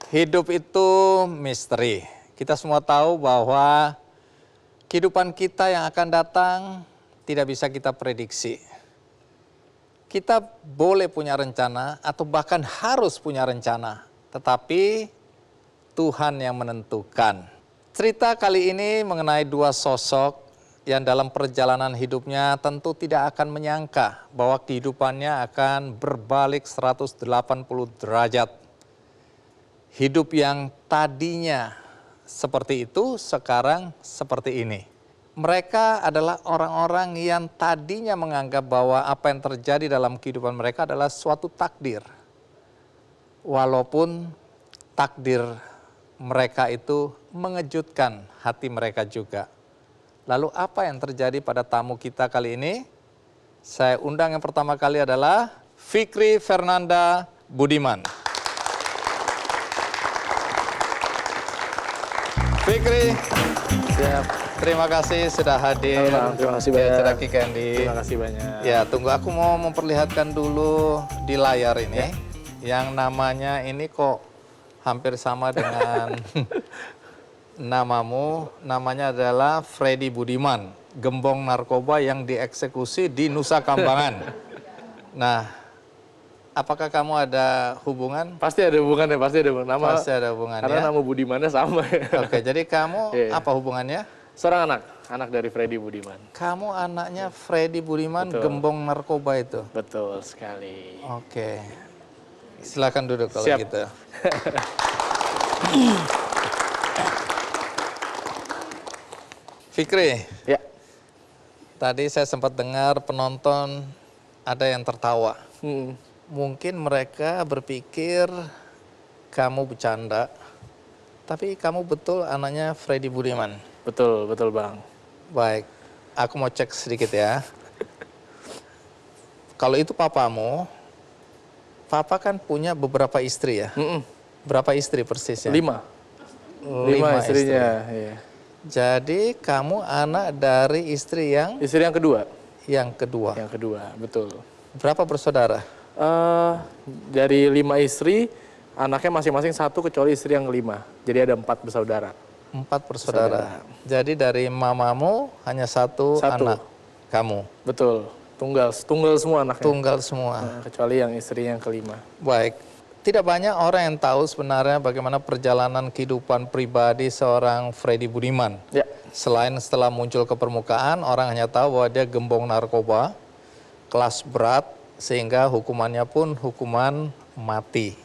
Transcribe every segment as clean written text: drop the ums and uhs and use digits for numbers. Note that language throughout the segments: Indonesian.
Hidup itu misteri. Kita semua tahu bahwa kehidupan kita yang akan datang tidak bisa kita prediksi. Kita boleh punya rencana atau bahkan harus punya rencana, tetapi Tuhan yang menentukan. Cerita kali ini mengenai dua sosok yang dalam perjalanan hidupnya tentu tidak akan menyangka bahwa kehidupannya akan berbalik 180 derajat. Hidup yang tadinya seperti itu, sekarang seperti ini. Mereka adalah orang-orang yang tadinya menganggap bahwa apa yang terjadi dalam kehidupan mereka adalah suatu takdir. Walaupun takdir mereka itu mengejutkan hati mereka juga. Lalu apa yang terjadi pada tamu kita kali ini? Saya undang yang pertama kali adalah Fikri Fernanda Budiman. Fikri, Siap. terima kasih sudah hadir. Terima kasih banyak. Ceraki Candy. Terima kasih banyak. Ya, tunggu aku mau memperlihatkan dulu di layar ini. Yang namanya ini kok hampir sama dengan namamu. Namanya adalah Freddy Budiman, gembong narkoba yang dieksekusi di Nusa Kambangan. Nah, apakah kamu ada hubungan? Pasti ada hubungannya, pasti ada hubungan. Pasti ada hubungannya. Karena nama Budimannya sama. Oke, jadi kamu Iya. apa hubungannya? Seorang anak dari Freddy Budiman. Kamu anaknya Freddy Budiman, Betul. gembong narkoba itu? Betul sekali. Oke. Silakan duduk kalau Siap. gitu. Fikri, Ya. tadi saya sempat dengar penonton ada yang tertawa. Mungkin mereka berpikir kamu bercanda, tapi kamu betul anaknya Freddy Budiman. Betul, betul Bang. Baik, aku mau cek sedikit ya. Kalau itu papamu, papa kan punya beberapa istri ya? Berapa istri persisnya? 5. 5 istrinya. Iya. Jadi kamu anak dari istri yang Istri yang kedua. kedua. Yang kedua, betul. Berapa bersaudara? Dari 5 istri, anaknya masing-masing 1 kecuali istri yang kelima. Jadi ada 4 bersaudara. 4 bersaudara. Jadi dari mamamu hanya satu anak kamu. Betul. Tunggal semua anaknya. Tunggal semua. Kecuali yang istri yang kelima. Baik. Tidak banyak orang yang tahu sebenarnya bagaimana perjalanan kehidupan pribadi seorang Freddy Budiman. Ya. Selain setelah muncul ke permukaan, orang hanya tahu bahwa dia gembong narkoba, kelas berat, sehingga hukumannya pun hukuman mati.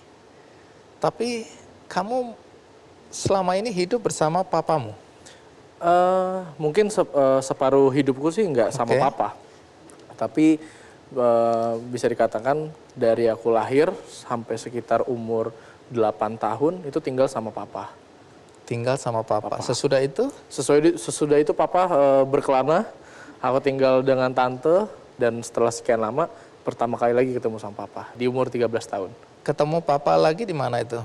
Tapi kamu selama ini hidup bersama papamu? Mungkin separuh hidupku sih nggak sama Oke. papa. Tapi bisa dikatakan dari aku lahir sampai sekitar umur 8 tahun itu tinggal sama papa. Tinggal sama papa. Sesudah itu? Sesudah itu papa berkelana, aku tinggal dengan tante, dan setelah sekian lama pertama kali lagi ketemu sama papa di umur 13 tahun. Ketemu papa lagi di mana itu?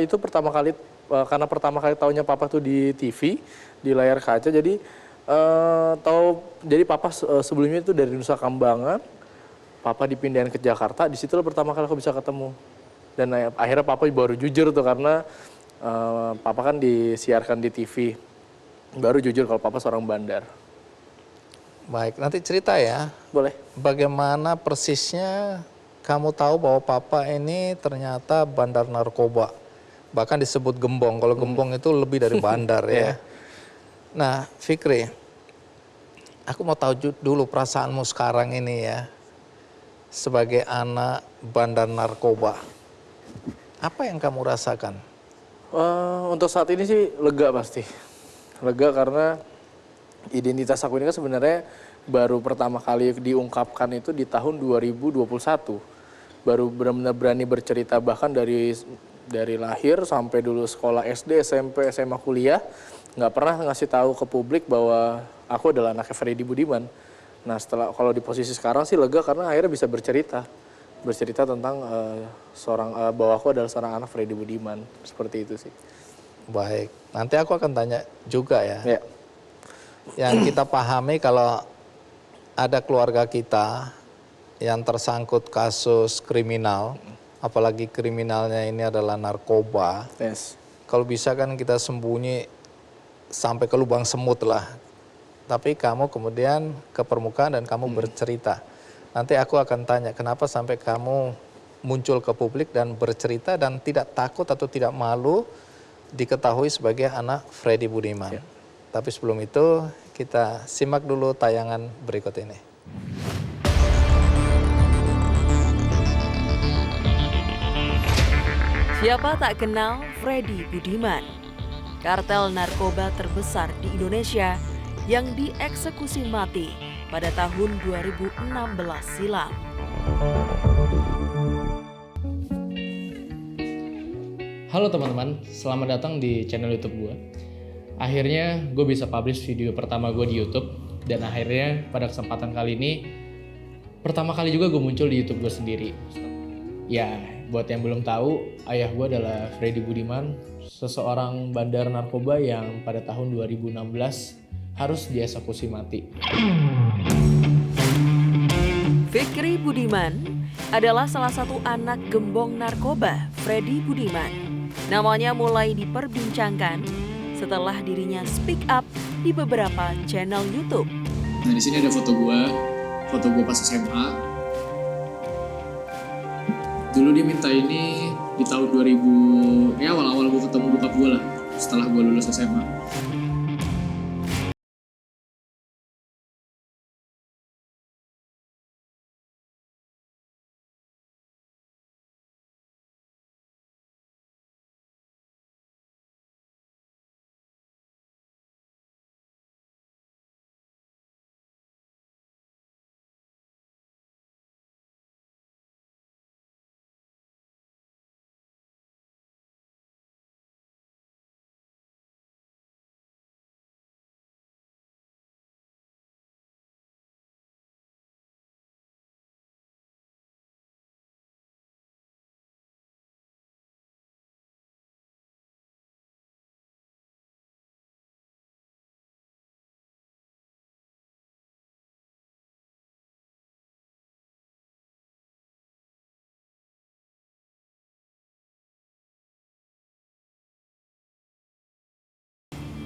Itu pertama kali karena pertama kali tahunya papa tuh di TV, di layar kaca. Jadi papa sebelumnya itu dari Nusa Kambangan, papa dipindahin ke Jakarta. Di situ pertama kali aku bisa ketemu. Dan akhirnya papa baru jujur tuh karena papa kan disiarkan di TV. Baru jujur kalau papa seorang bandar. Baik, nanti cerita ya. Boleh. Bagaimana persisnya kamu tahu bahwa papa ini ternyata bandar narkoba. Bahkan disebut gembong. Kalau gembong itu lebih dari bandar ya. Nah, Fikri, aku mau tahu dulu perasaanmu sekarang ini ya. Sebagai anak bandar narkoba. Apa yang kamu rasakan? Untuk saat ini sih lega pasti. Lega karena identitas aku ini kan sebenarnya baru pertama kali diungkapkan itu di tahun 2021. Baru benar-benar berani bercerita, bahkan dari lahir sampai dulu sekolah SD, SMP, SMA, kuliah, nggak pernah ngasih tahu ke publik bahwa aku adalah anaknya Freddy Budiman. Nah kalau di posisi sekarang sih lega karena akhirnya bisa bercerita tentang bahwa aku adalah seorang anak Freddy Budiman, seperti itu sih. Baik, nanti aku akan tanya juga ya. Ya. Yang kita pahami kalau ada keluarga kita yang tersangkut kasus kriminal, apalagi kriminalnya ini adalah narkoba. Yes. Kalau bisa kan kita sembunyi sampai ke lubang semut lah. Tapi kamu kemudian ke permukaan dan kamu bercerita. Nanti aku akan tanya kenapa sampai kamu muncul ke publik dan bercerita dan tidak takut atau tidak malu diketahui sebagai anak Freddy Budiman. Ya. Tapi sebelum itu kita simak dulu tayangan berikut ini. Siapa tak kenal Freddy Budiman? Kartel narkoba terbesar di Indonesia yang dieksekusi mati pada tahun 2016 silam. Halo teman-teman, selamat datang di channel YouTube gue. Akhirnya gue bisa publish video pertama gue di YouTube, dan akhirnya pada kesempatan kali ini pertama kali juga gue muncul di YouTube gue sendiri. Ya, buat yang belum tahu, ayah gue adalah Freddy Budiman, seseorang bandar narkoba yang pada tahun 2016 harus dieksekusi mati. Fikri Budiman adalah salah satu anak gembong narkoba Freddy Budiman. Namanya mulai diperbincangkan setelah dirinya speak up di beberapa channel YouTube. Nah, di sini ada foto gue pas SMA. Dulu dia minta ini di tahun 2000, ya awal-awal gue ketemu bokap gue lah, setelah gue lulus SMA.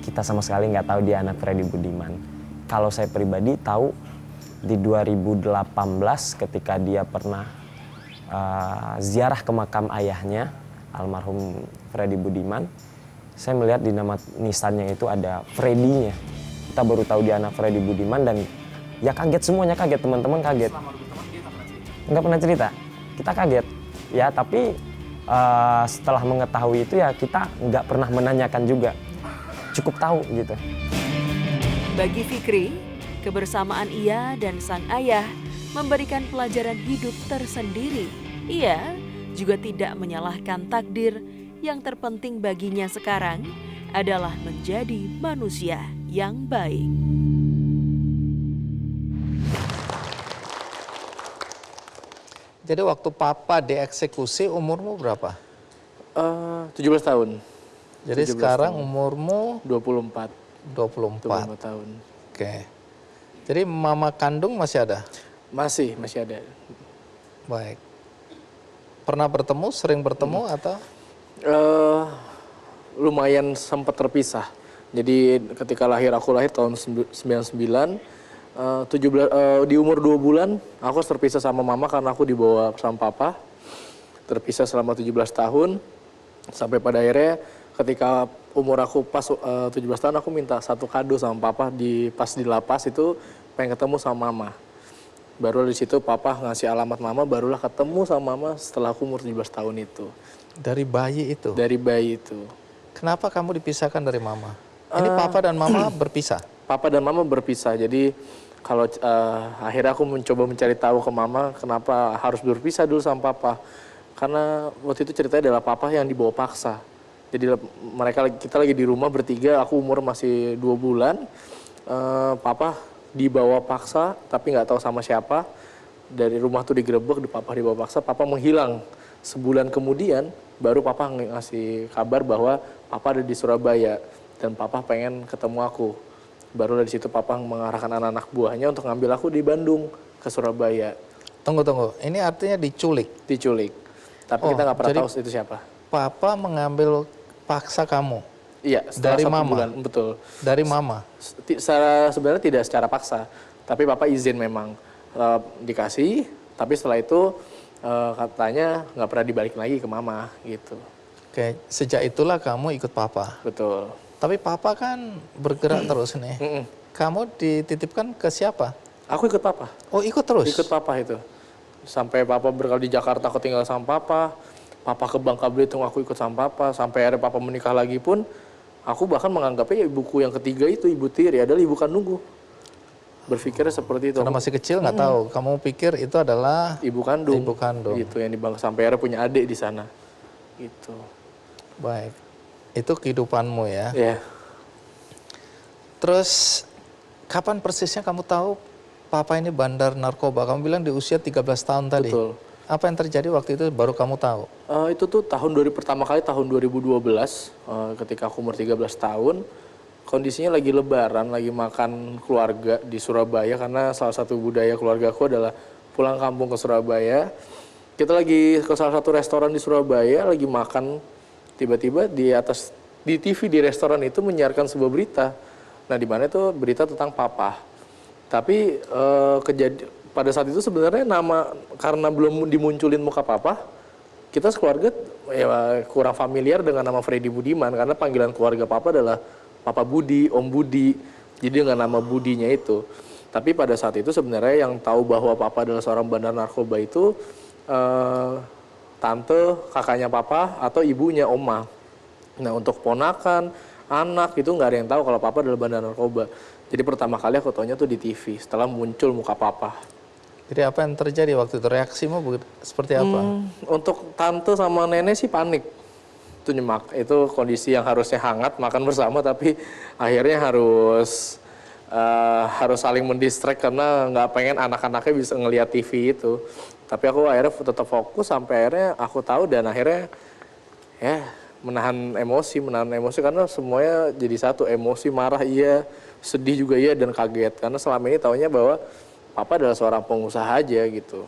Kita sama sekali nggak tahu dia anak Freddy Budiman. Kalau saya pribadi tahu di 2018 ketika dia pernah ziarah ke makam ayahnya, almarhum Freddy Budiman, saya melihat di nama nisannya itu ada Freddy-nya. Kita baru tahu dia anak Freddy Budiman dan ya kaget, semuanya kaget, teman-teman kaget. Nggak pernah cerita, kita kaget. Ya tapi setelah mengetahui itu ya kita nggak pernah menanyakan juga. Cukup tahu gitu. Bagi Fikri, kebersamaan ia dan sang ayah memberikan pelajaran hidup tersendiri. Ia juga tidak menyalahkan takdir, yang terpenting baginya sekarang adalah menjadi manusia yang baik. Jadi waktu papa dieksekusi umurmu berapa? 17 tahun. Jadi 17 sekarang tahun. umurmu 24. 24. 25 tahun. Oke. Jadi mama kandung masih ada? Masih ada. Baik. Pernah bertemu, sering bertemu atau? Lumayan sempat terpisah. Jadi ketika aku lahir tahun 99, di umur 2 bulan aku harus terpisah sama mama karena aku dibawa sama papa. Terpisah selama 17 tahun. Sampai pada akhirnya ketika umur aku pas 17 tahun aku minta satu kado sama papa pas di lapas itu pengen ketemu sama mama. Baru di situ papa ngasih alamat mama, barulah ketemu sama mama setelah aku umur 17 tahun itu. Dari bayi itu? Dari bayi itu. Kenapa kamu dipisahkan dari mama? Ini papa dan mama berpisah? Papa dan mama berpisah, jadi kalau akhirnya aku mencoba mencari tahu ke mama kenapa harus berpisah dulu sama papa. Karena waktu itu ceritanya adalah papa yang dibawa paksa. Jadi kita lagi di rumah bertiga, aku umur masih 2 bulan. Papa dibawa paksa, tapi nggak tahu sama siapa. Dari rumah tuh digerebek, papa dibawa paksa, papa menghilang. Sebulan kemudian, baru papa ngasih kabar bahwa papa ada di Surabaya. Dan papa pengen ketemu aku. Baru dari situ papa mengarahkan anak-anak buahnya untuk ngambil aku di Bandung ke Surabaya. Tunggu. Ini artinya diculik? Diculik. Tapi Oh, kita nggak pernah jadi- tahu itu siapa. Papa mengambil paksa kamu Iya, setelah dari 1 mama? bulan, betul. dari mama. Sebenarnya tidak secara paksa, tapi papa izin memang dikasih, tapi setelah itu katanya nggak pernah dibalikin lagi ke mama gitu. Oke, sejak itulah kamu ikut papa. Betul. Tapi papa kan bergerak terus nih. Mm-mm. Kamu dititipkan ke siapa? Aku ikut papa. Oh, ikut terus? Ikut papa itu. Sampai papa berkali di Jakarta aku tinggal sama papa. Papa ke Bangka Belitung aku ikut sama papa. Sampai akhirnya papa menikah lagi pun, aku bahkan menganggapnya ibuku yang ketiga itu, Ibu Tiri, adalah ibu kandungku. Berpikirnya seperti itu. Karena masih kecil nggak tahu. Kamu pikir itu adalah Ibu kandung. Ibu kandung. Gitu, yang di Bangka. Sampai akhirnya punya adik di sana. Gitu. baik. Itu kehidupanmu ya. Ya. Terus kapan persisnya kamu tahu papa ini bandar narkoba? Kamu bilang di usia 13 tahun tadi. Betul. Apa yang terjadi waktu itu baru kamu tahu? Itu tuh pertama kali tahun 2012, ketika aku umur 13 tahun. Kondisinya lagi lebaran, lagi makan keluarga di Surabaya, karena salah satu budaya keluarga aku adalah pulang kampung ke Surabaya. Kita lagi ke salah satu restoran di Surabaya, lagi makan, tiba-tiba di TV di restoran itu menyiarkan sebuah berita. Nah, di mana itu berita tentang papa. Tapi pada saat itu sebenarnya karena belum dimunculin muka papa, kita sekeluarga ya kurang familiar dengan nama Freddy Budiman, karena panggilan keluarga papa adalah Papa Budi, Om Budi, jadi dengan nama Budinya itu. Tapi pada saat itu sebenarnya yang tahu bahwa papa adalah seorang bandar narkoba itu tante, kakaknya papa, atau ibunya, oma. Nah, untuk ponakan, anak, itu nggak ada yang tahu kalau papa adalah bandar narkoba. Jadi pertama kali aku taunya tuh di TV, setelah muncul muka papa. Jadi apa yang terjadi waktu itu? Reaksimu seperti apa? Untuk tante sama nenek sih panik. Itu nyemak, itu kondisi yang harusnya hangat, makan bersama, tapi akhirnya harus saling mendistract karena nggak pengen anak-anaknya bisa ngelihat TV itu. Tapi aku akhirnya tetap fokus sampai akhirnya aku tahu, dan akhirnya ya menahan emosi karena semuanya jadi satu, emosi, marah iya, sedih juga iya, dan kaget karena selama ini taunya bahwa papa adalah seorang pengusaha aja gitu.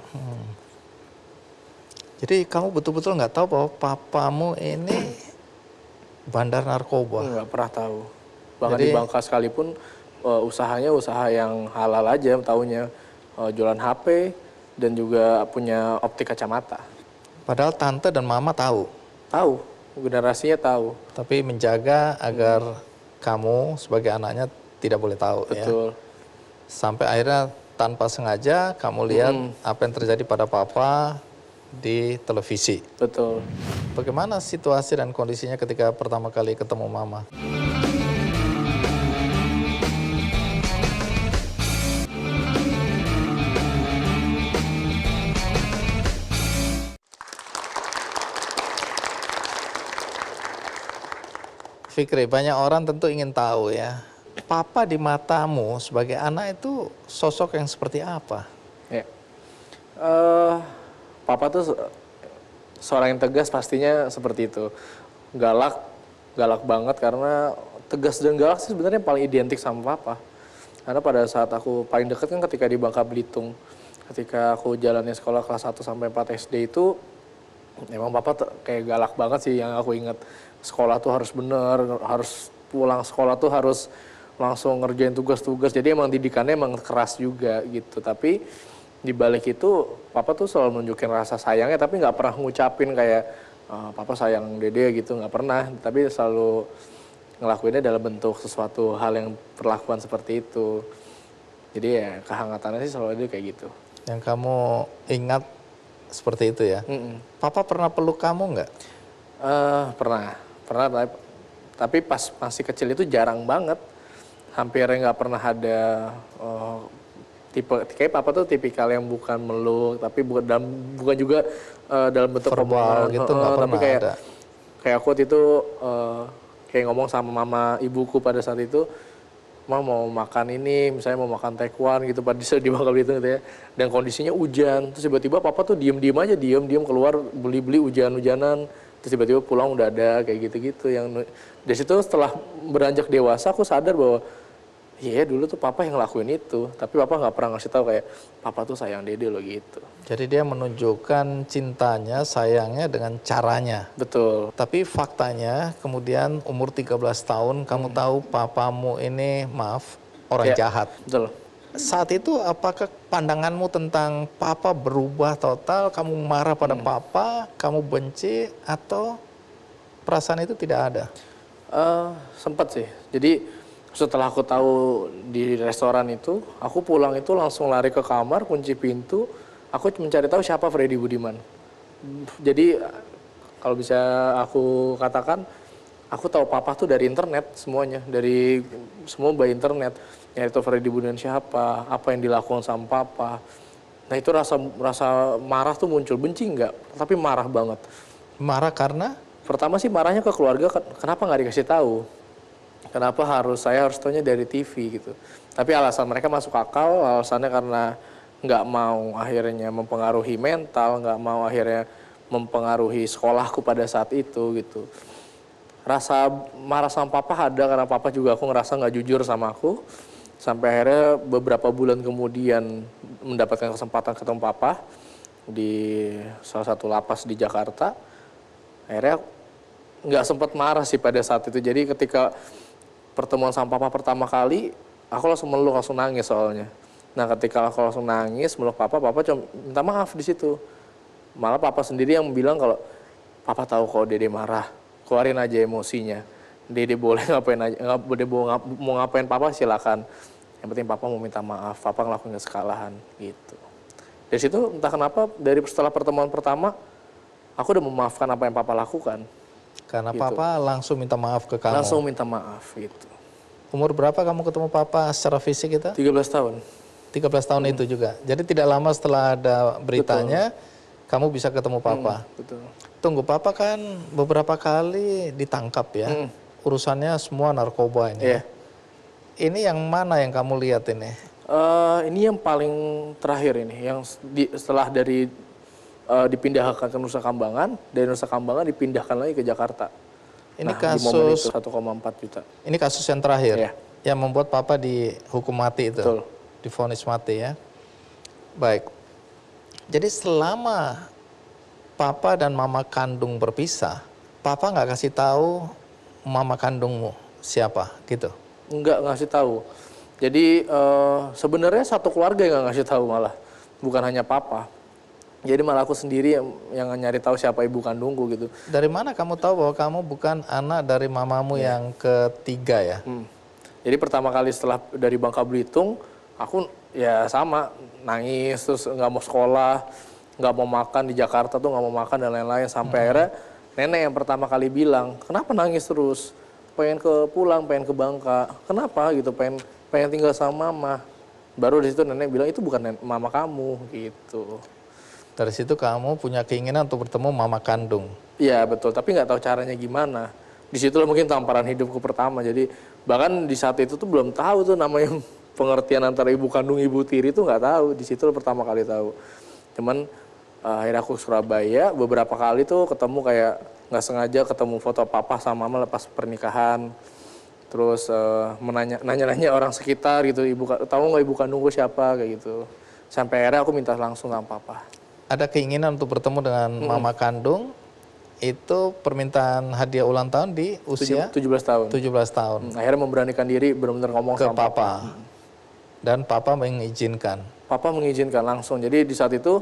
Jadi kamu betul-betul nggak tahu bahwa papamu ini bandar narkoba? Nggak pernah tahu. Bahkan Jadi- di Bangka sekalipun usahanya usaha yang halal aja, taunya jualan HP dan juga punya optik kacamata. Padahal tante dan mama tahu, Tahu, generasinya tahu. tapi menjaga agar kamu sebagai anaknya tidak boleh tahu ya. Betul. Sampai akhirnya tanpa sengaja kamu lihat apa yang terjadi pada papa di televisi. Betul. Bagaimana situasi dan kondisinya ketika pertama kali ketemu mama? Fikri, banyak orang tentu ingin tahu ya, papa di matamu sebagai anak itu sosok yang seperti apa? Ya. Papa tuh seorang yang tegas, pastinya seperti itu. Galak banget, karena tegas dan galak sih sebenarnya paling identik sama papa. Karena pada saat aku paling dekat kan ketika di Bangka Belitung, ketika aku jalannya sekolah kelas 1 sampai 4 SD itu, memang papa kayak galak banget sih yang aku ingat. Sekolah tuh harus bener, harus pulang sekolah tuh harus langsung ngerjain tugas-tugas. Jadi emang didikannya emang keras juga gitu. Tapi di balik itu papa tuh selalu nunjukin rasa sayangnya, tapi nggak pernah ngucapin kayak papa sayang dede gitu, nggak pernah. Tapi selalu ngelakuinnya dalam bentuk sesuatu hal yang perlakuan seperti itu. Jadi ya kehangatannya sih selalu ada kayak gitu. Yang kamu ingat seperti itu ya? Papa pernah peluk kamu nggak? Pernah, tapi pas masih kecil itu jarang banget. Hampir nggak pernah ada kayak papa tuh tipikal yang bukan meluk, tapi bukan juga dalam bentuk Verbal omongan. gitu nggak Tapi pernah ada. kayak aku waktu itu kayak ngomong sama mama ibuku pada saat itu, "Ma, mau makan ini, misalnya mau makan taekwondo gitu, pada di Bangka Belitung gitu ya. Dan kondisinya hujan, terus tiba-tiba papa tuh diem aja, keluar beli hujan-hujanan. Terus tiba-tiba pulang udah ada kayak gitu-gitu. Yang dari situ setelah beranjak dewasa aku sadar bahwa iya dulu tuh papa yang ngelakuin itu, tapi papa nggak pernah ngasih tahu kayak papa tuh sayang dede loh gitu. Jadi dia menunjukkan cintanya, sayangnya dengan caranya. Betul. Tapi faktanya kemudian umur 13 tahun kamu tahu papamu ini maaf orang Ya, jahat. betul. Saat itu apakah pandanganmu tentang papa berubah total, kamu marah pada papa, kamu benci atau perasaan itu tidak ada? Sempat sih. Jadi setelah aku tahu di restoran itu, aku pulang itu langsung lari ke kamar, kunci pintu, aku mencari tahu siapa Freddy Budiman. Jadi kalau bisa aku katakan, aku tahu papa tuh dari internet semuanya, dari semua by internet. Nyari tahu Freddy Budiman siapa, apa yang dilakukan sama papa. Nah itu rasa marah tuh muncul, benci enggak, tapi marah banget. Marah karena Pertama sih marahnya ke keluarga, kenapa nggak dikasih tahu? Kenapa saya harus tahunya dari TV gitu. Tapi alasan mereka masuk akal, alasannya karena nggak mau akhirnya mempengaruhi mental, nggak mau akhirnya mempengaruhi sekolahku pada saat itu gitu. Rasa marah sama papa ada karena papa juga aku ngerasa nggak jujur sama aku. Sampai akhirnya beberapa bulan kemudian mendapatkan kesempatan ketemu papa di salah satu lapas di Jakarta. Akhirnya nggak sempat marah sih pada saat itu. Jadi ketika pertemuan sama papa pertama kali, aku langsung meluk, langsung nangis soalnya. Nah ketika aku langsung nangis, meluk papa cuma minta maaf di situ. Malah papa sendiri yang bilang kalau papa tahu kalau dede marah, keluarin aja emosinya. Dede boleh ngapain aja, mau ngapain papa silakan. Yang penting papa mau minta maaf, papa ngelakuin kesalahan gitu. Dari situ entah kenapa setelah pertemuan pertama, aku udah memaafkan apa yang papa lakukan. karena Gitu. papa langsung minta maaf ke kamu. Langsung minta maaf gitu. Umur berapa kamu ketemu papa secara fisik itu? 13 tahun. 13 tahun itu juga. Jadi tidak lama setelah ada beritanya, kamu bisa ketemu papa. Betul. Tunggu, papa kan beberapa kali ditangkap ya. Urusannya semua narkoba ini. Iya. Ini yang mana yang kamu lihat ini? Ini yang paling terakhir ini, yang setelah dipindahkan ke Nusa Kambangan, dari Nusa Kambangan dipindahkan lagi ke Jakarta. Ini Di momen kasus itu 1,4 juta. Ini kasus yang terakhir Iya. yang membuat papa dihukum mati itu. Betul. Divonis mati ya. Baik. Jadi selama papa dan mama kandung berpisah, papa nggak kasih tahu mama kandungmu siapa gitu. Enggak ngasih tahu. Jadi sebenarnya satu keluarga yang nggak ngasih tahu malah, bukan hanya papa. Jadi malah aku sendiri yang nyari tahu siapa ibu kandungku gitu. Dari mana kamu tahu bahwa kamu bukan anak dari mamamu yang ketiga ya? Jadi pertama kali setelah dari Bangka Belitung, aku ya sama nangis terus nggak mau sekolah, nggak mau makan di Jakarta tuh nggak mau makan dan lain-lain sampai akhirnya nenek yang pertama kali bilang, kenapa nangis terus? Pengen pulang, pengen ke Bangka. Kenapa gitu? Pengen tinggal sama mama. Baru di situ nenek bilang itu bukan mama kamu gitu. Dari situ kamu punya keinginan untuk bertemu mama kandung. Iya betul, tapi nggak tahu caranya gimana. Di situlah mungkin tamparan hidupku pertama. Jadi bahkan di saat itu tuh belum tahu tuh namanya pengertian antara ibu kandung ibu tiri tuh nggak tahu. Di situ pertama kali tahu. Cuman akhirnya aku ke Surabaya beberapa kali tuh ketemu kayak nggak sengaja ketemu foto papa sama mama lepas pernikahan. Terus nanya-nanya orang sekitar gitu, tahu nggak ibu kandungku siapa kayak gitu. Sampai akhirnya aku minta langsung sama papa. Ada keinginan untuk bertemu dengan mama kandung, itu permintaan hadiah ulang tahun di usia 17 tahun. 17 tahun Akhirnya memberanikan diri benar-benar ngomong ke sama papa. Dan papa mengizinkan. Papa mengizinkan langsung. Jadi di saat itu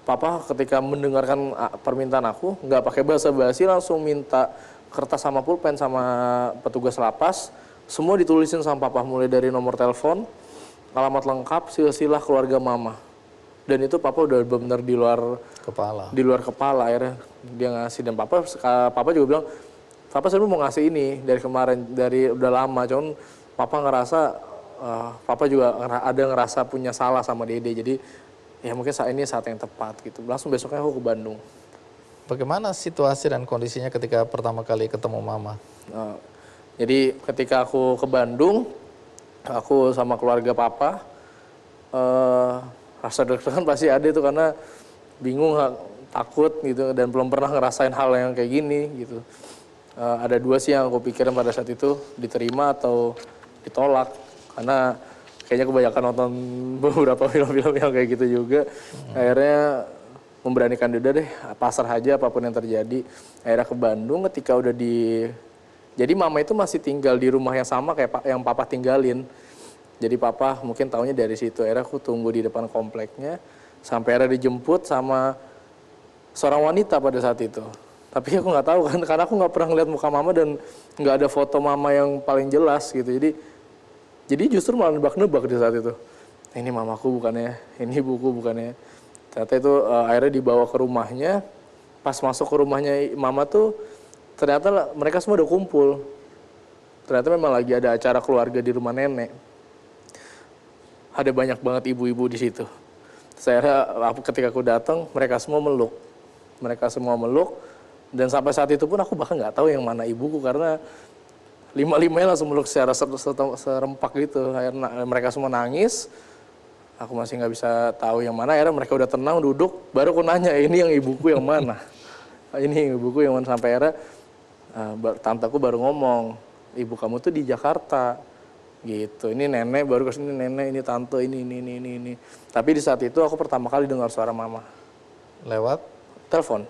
papa ketika mendengarkan permintaan aku nggak pakai basa-basi langsung minta kertas sama pulpen sama petugas lapas. Semua ditulisin sama papa mulai dari nomor telepon, alamat lengkap, silsilah keluarga mama. Dan itu papa udah benar di luar kepala akhirnya dia ngasih. Dan papa juga bilang papa sebenarnya mau ngasih ini dari kemarin, dari udah lama, cuman papa ngerasa papa juga ada ngerasa punya salah sama dede, jadi ya mungkin saat ini saat yang tepat gitu. Langsung besoknya aku ke Bandung. Bagaimana situasi dan kondisinya ketika pertama kali ketemu mama? Jadi ketika aku ke Bandung, aku sama keluarga papa, rasa deg-degan pasti ada itu karena bingung, takut gitu, dan belum pernah ngerasain hal yang kayak gini gitu. Ada dua sih yang aku pikirin pada saat itu, diterima atau ditolak. Karena kayaknya kebanyakan nonton beberapa film-film yang kayak gitu juga. Akhirnya memberanikan diri, udah deh pasrah aja apapun yang terjadi. Akhirnya ke Bandung ketika udah jadi mama itu masih tinggal di rumah yang sama kayak yang papa tinggalin. Jadi papa mungkin taunya dari situ. Akhirnya aku tunggu di depan kompleknya sampai akhirnya dijemput sama seorang wanita pada saat itu. Tapi aku nggak tahu kan, karena aku nggak pernah ngeliat muka mama dan nggak ada foto mama yang paling jelas gitu. Jadi justru malah nebak-nebak di saat itu. Ini mamaku bukannya, ini ibuku bukannya. Ternyata itu akhirnya dibawa ke rumahnya. Pas masuk ke rumahnya mama tuh, ternyata mereka semua udah kumpul. Ternyata memang lagi ada acara keluarga di rumah nenek. Ada banyak banget ibu-ibu di situ. Saya ketika aku datang, mereka semua meluk. Mereka semua meluk. Dan sampai saat itu pun aku bahkan nggak tahu yang mana ibuku karena lima-limanya langsung meluk secara serempak gitu. Akhirnya mereka semua nangis. Aku masih nggak bisa tahu yang mana. Akhirnya mereka udah tenang duduk. Baru aku nanya ini yang ibuku yang mana. Ini ibuku yang mana. Sampai akhirnya tanteku baru ngomong, ibu kamu tuh di Jakarta. Gitu. Ini nenek baru kesini, nenek ini tante ini. Tapi di saat itu aku pertama kali dengar suara mama. Lewat Telepon.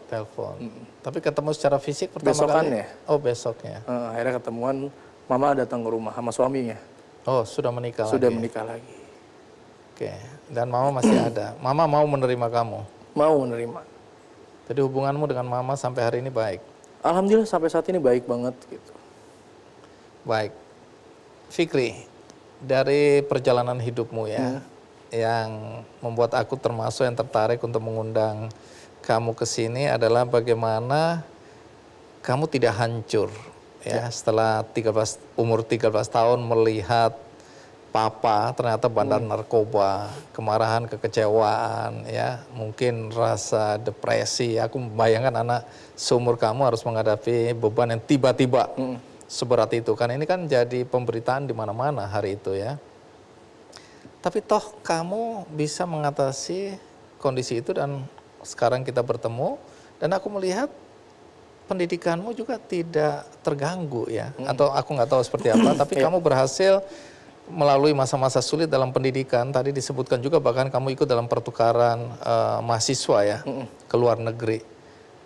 Tapi ketemu secara fisik pertama Besokannya. kali? Oh, besoknya. Akhirnya ketemuan, mama datang ke rumah sama suaminya. Oh, sudah menikah Sudah lagi? menikah lagi. Oke, dan mama masih ada. Mama mau menerima kamu? Mau menerima. Jadi hubunganmu dengan mama sampai hari ini baik? Alhamdulillah sampai saat ini baik banget gitu. Baik. Fikri, dari perjalanan hidupmu ya, yang membuat aku termasuk yang tertarik untuk mengundang kamu ke sini adalah bagaimana kamu tidak hancur ya setelah umur 13 tahun melihat papa ternyata bandar narkoba, kemarahan, kekecewaan ya, mungkin rasa depresi. Aku membayangkan anak seumur kamu harus menghadapi beban yang tiba-tiba seberat itu kan, ini kan jadi pemberitaan di mana-mana hari itu ya. Tapi toh kamu bisa mengatasi kondisi itu dan sekarang kita bertemu dan aku melihat pendidikanmu juga tidak terganggu ya. Atau aku nggak tahu seperti apa, tapi kamu berhasil melalui masa-masa sulit dalam pendidikan. Tadi disebutkan juga bahkan kamu ikut dalam pertukaran mahasiswa ya ke luar negeri.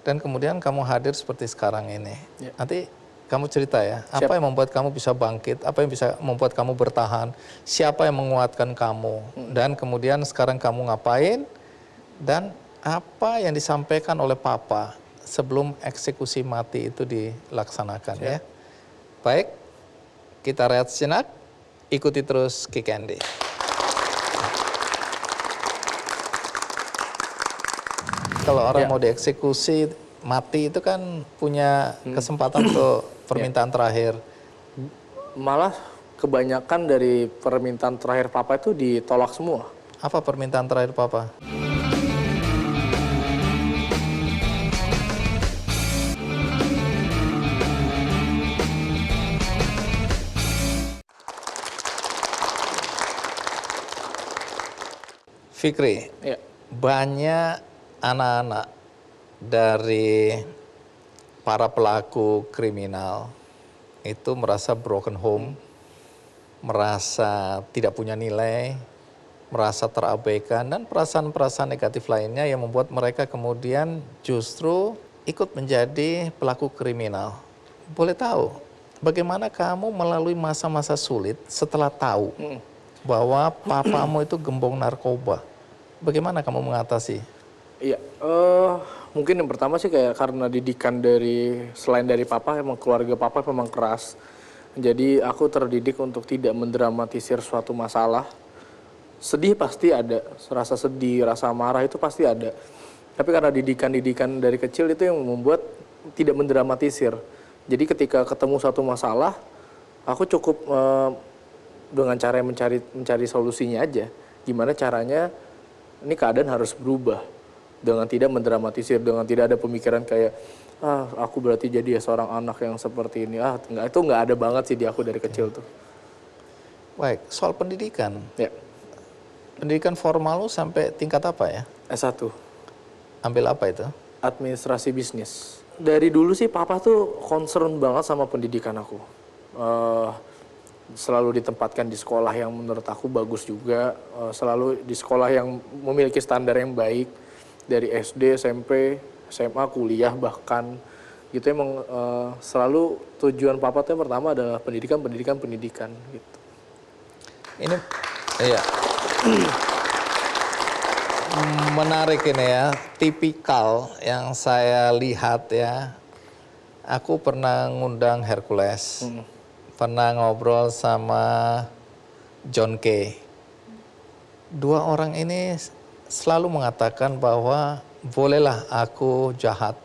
Dan kemudian kamu hadir seperti sekarang ini. Nanti kamu cerita ya, apa yang membuat kamu bisa bangkit, apa yang bisa membuat kamu bertahan, siapa yang menguatkan kamu, dan kemudian sekarang kamu ngapain, dan apa yang disampaikan oleh papa sebelum eksekusi mati itu dilaksanakan ya. Baik, kita rehat sejenak, ikuti terus Ki Candy. Kalau orang mau dieksekusi mati itu kan punya kesempatan untuk permintaan terakhir. Malah kebanyakan dari permintaan terakhir papa itu ditolak semua. Apa permintaan terakhir papa? Fikri, banyak anak-anak dari para pelaku kriminal itu merasa broken home, merasa tidak punya nilai, merasa terabaikan, dan perasaan-perasaan negatif lainnya yang membuat mereka kemudian justru ikut menjadi pelaku kriminal. Boleh tahu bagaimana kamu melalui masa-masa sulit setelah tahu bahwa papamu itu gembong narkoba? Bagaimana kamu mengatasi? Iya, mungkin yang pertama sih kayak karena didikan selain dari papa, emang keluarga papa memang keras. Jadi aku terdidik untuk tidak mendramatisir suatu masalah. Sedih pasti ada, rasa sedih, rasa marah itu pasti ada. Tapi karena didikan dari kecil itu yang membuat tidak mendramatisir. Jadi ketika ketemu satu masalah, aku cukup dengan cara mencari solusinya aja. Gimana caranya ini keadaan harus berubah dengan tidak mendramatisir, dengan tidak ada pemikiran kayak aku berarti jadi seorang anak yang seperti ini. Itu nggak ada banget sih di aku dari kecil tuh. Baik, soal pendidikan. Ya. Pendidikan formal lu sampai tingkat apa ya? S1. Ambil apa itu? Administrasi bisnis. Dari dulu sih papa tuh concern banget sama pendidikan aku. selalu ditempatkan di sekolah yang menurut aku bagus juga, selalu di sekolah yang memiliki standar yang baik dari SD, SMP, SMA, kuliah bahkan gitu. Emang selalu tujuan papa tuh yang pertama adalah pendidikan gitu. Ini iya. Menarik ini ya, tipikal yang saya lihat ya. Aku pernah ngundang Hercules, pernah ngobrol sama John Kay. Dua orang ini selalu mengatakan bahwa bolehlah aku jahat,